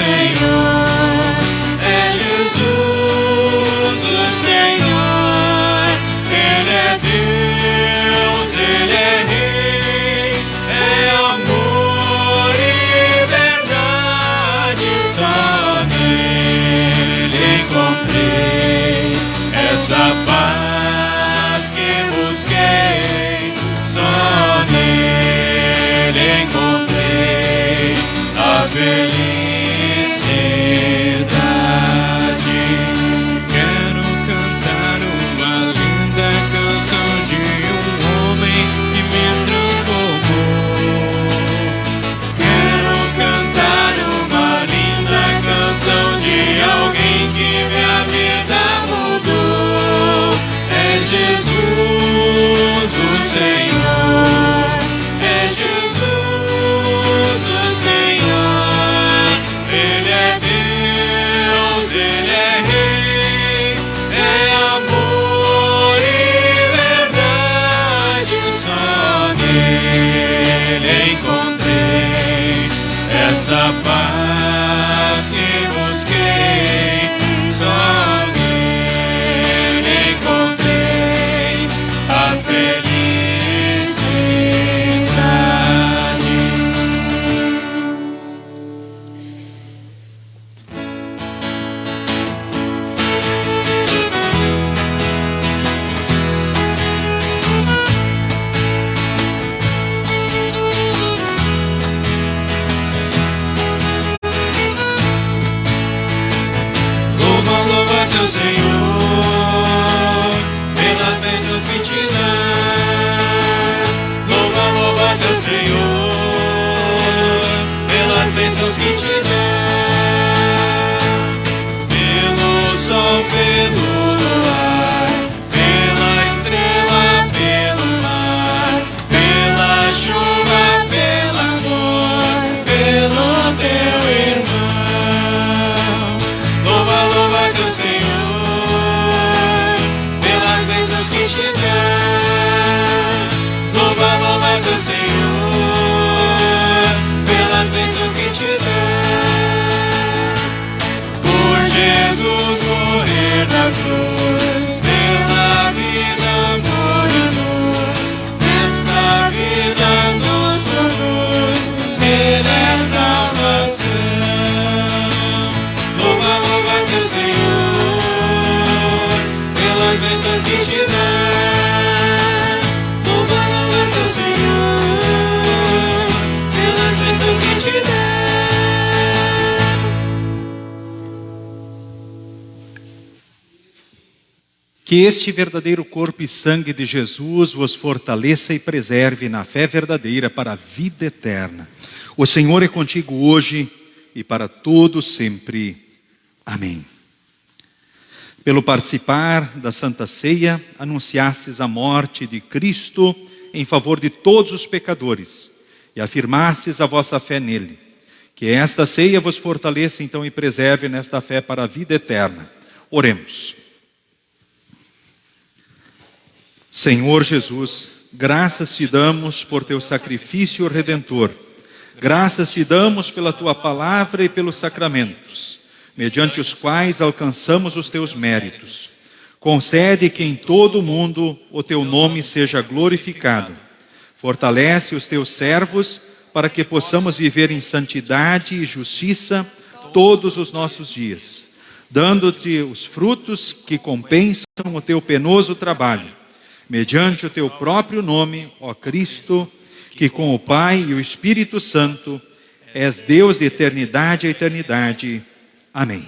Senhor. É Jesus, o Senhor. Ele é Deus, Ele é Rei. É amor e verdade. Só nele encontrei essa paz que busquei. Só nele encontrei a felicidade. Quero cantar uma linda canção de um homem que me transformou. Quero cantar uma linda canção de alguém que minha vida mudou. É Jesus, o Senhor. É Jesus, o Senhor. Ele é Deus, Ele é Rei. É amor e verdade. Só nele encontrei essa paz que busquei. Só nele encontrei a felicidade. Louva, louva teu Senhor, pelas bênçãos que te dá. Louva, louva teu Senhor, pelas bênçãos que te dá. Pelo sol, pelo luar, pela estrela, pelo mar, pela chuva, pelo amor, pelo teu irmão. Louva, louva teu Senhor, pelas bênçãos que te dá. Louva, louva teu Senhor, pelas bênçãos que te dá. Por Jesus morrer na cruz, pela vida, amor e luz, nesta vida nos conduz, Ele é salvação. Louva, louva teu Senhor, pelas bênçãos que te dá. Louva, louva teu Senhor, pelas bênçãos que te dá. Que este verdadeiro corpo e sangue de Jesus vos fortaleça e preserve na fé verdadeira para a vida eterna. O Senhor é contigo hoje e para todo sempre. Amém. Pelo participar da Santa Ceia, anunciastes a morte de Cristo em favor de todos os pecadores e afirmastes a vossa fé nele. Que esta ceia vos fortaleça então e preserve nesta fé para a vida eterna. Oremos. Senhor Jesus, graças te damos por teu sacrifício redentor. Graças te damos pela tua palavra e pelos sacramentos, mediante os quais alcançamos os teus méritos. Concede que em todo o mundo o teu nome seja glorificado. Fortalece os teus servos para que possamos viver em santidade e justiça todos os nossos dias, dando-te os frutos que compensam o teu penoso trabalho. Mediante o teu próprio nome, ó Cristo, que com o Pai e o Espírito Santo és Deus de eternidade a eternidade. Amém.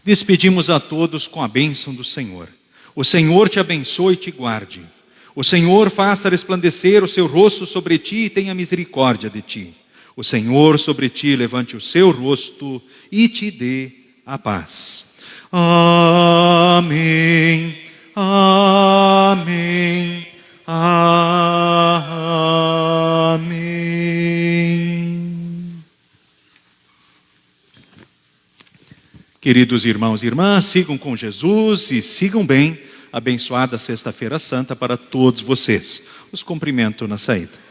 Despedimos a todos com a bênção do Senhor. O Senhor te abençoe e te guarde. O Senhor faça resplandecer o seu rosto sobre ti e tenha misericórdia de ti. O Senhor sobre ti levante o seu rosto e te dê a paz. Amém. Amém. Amém. Queridos irmãos e irmãs, sigam com Jesus e sigam bem. Abençoada Sexta-feira Santa para todos vocês. Os cumprimento na saída.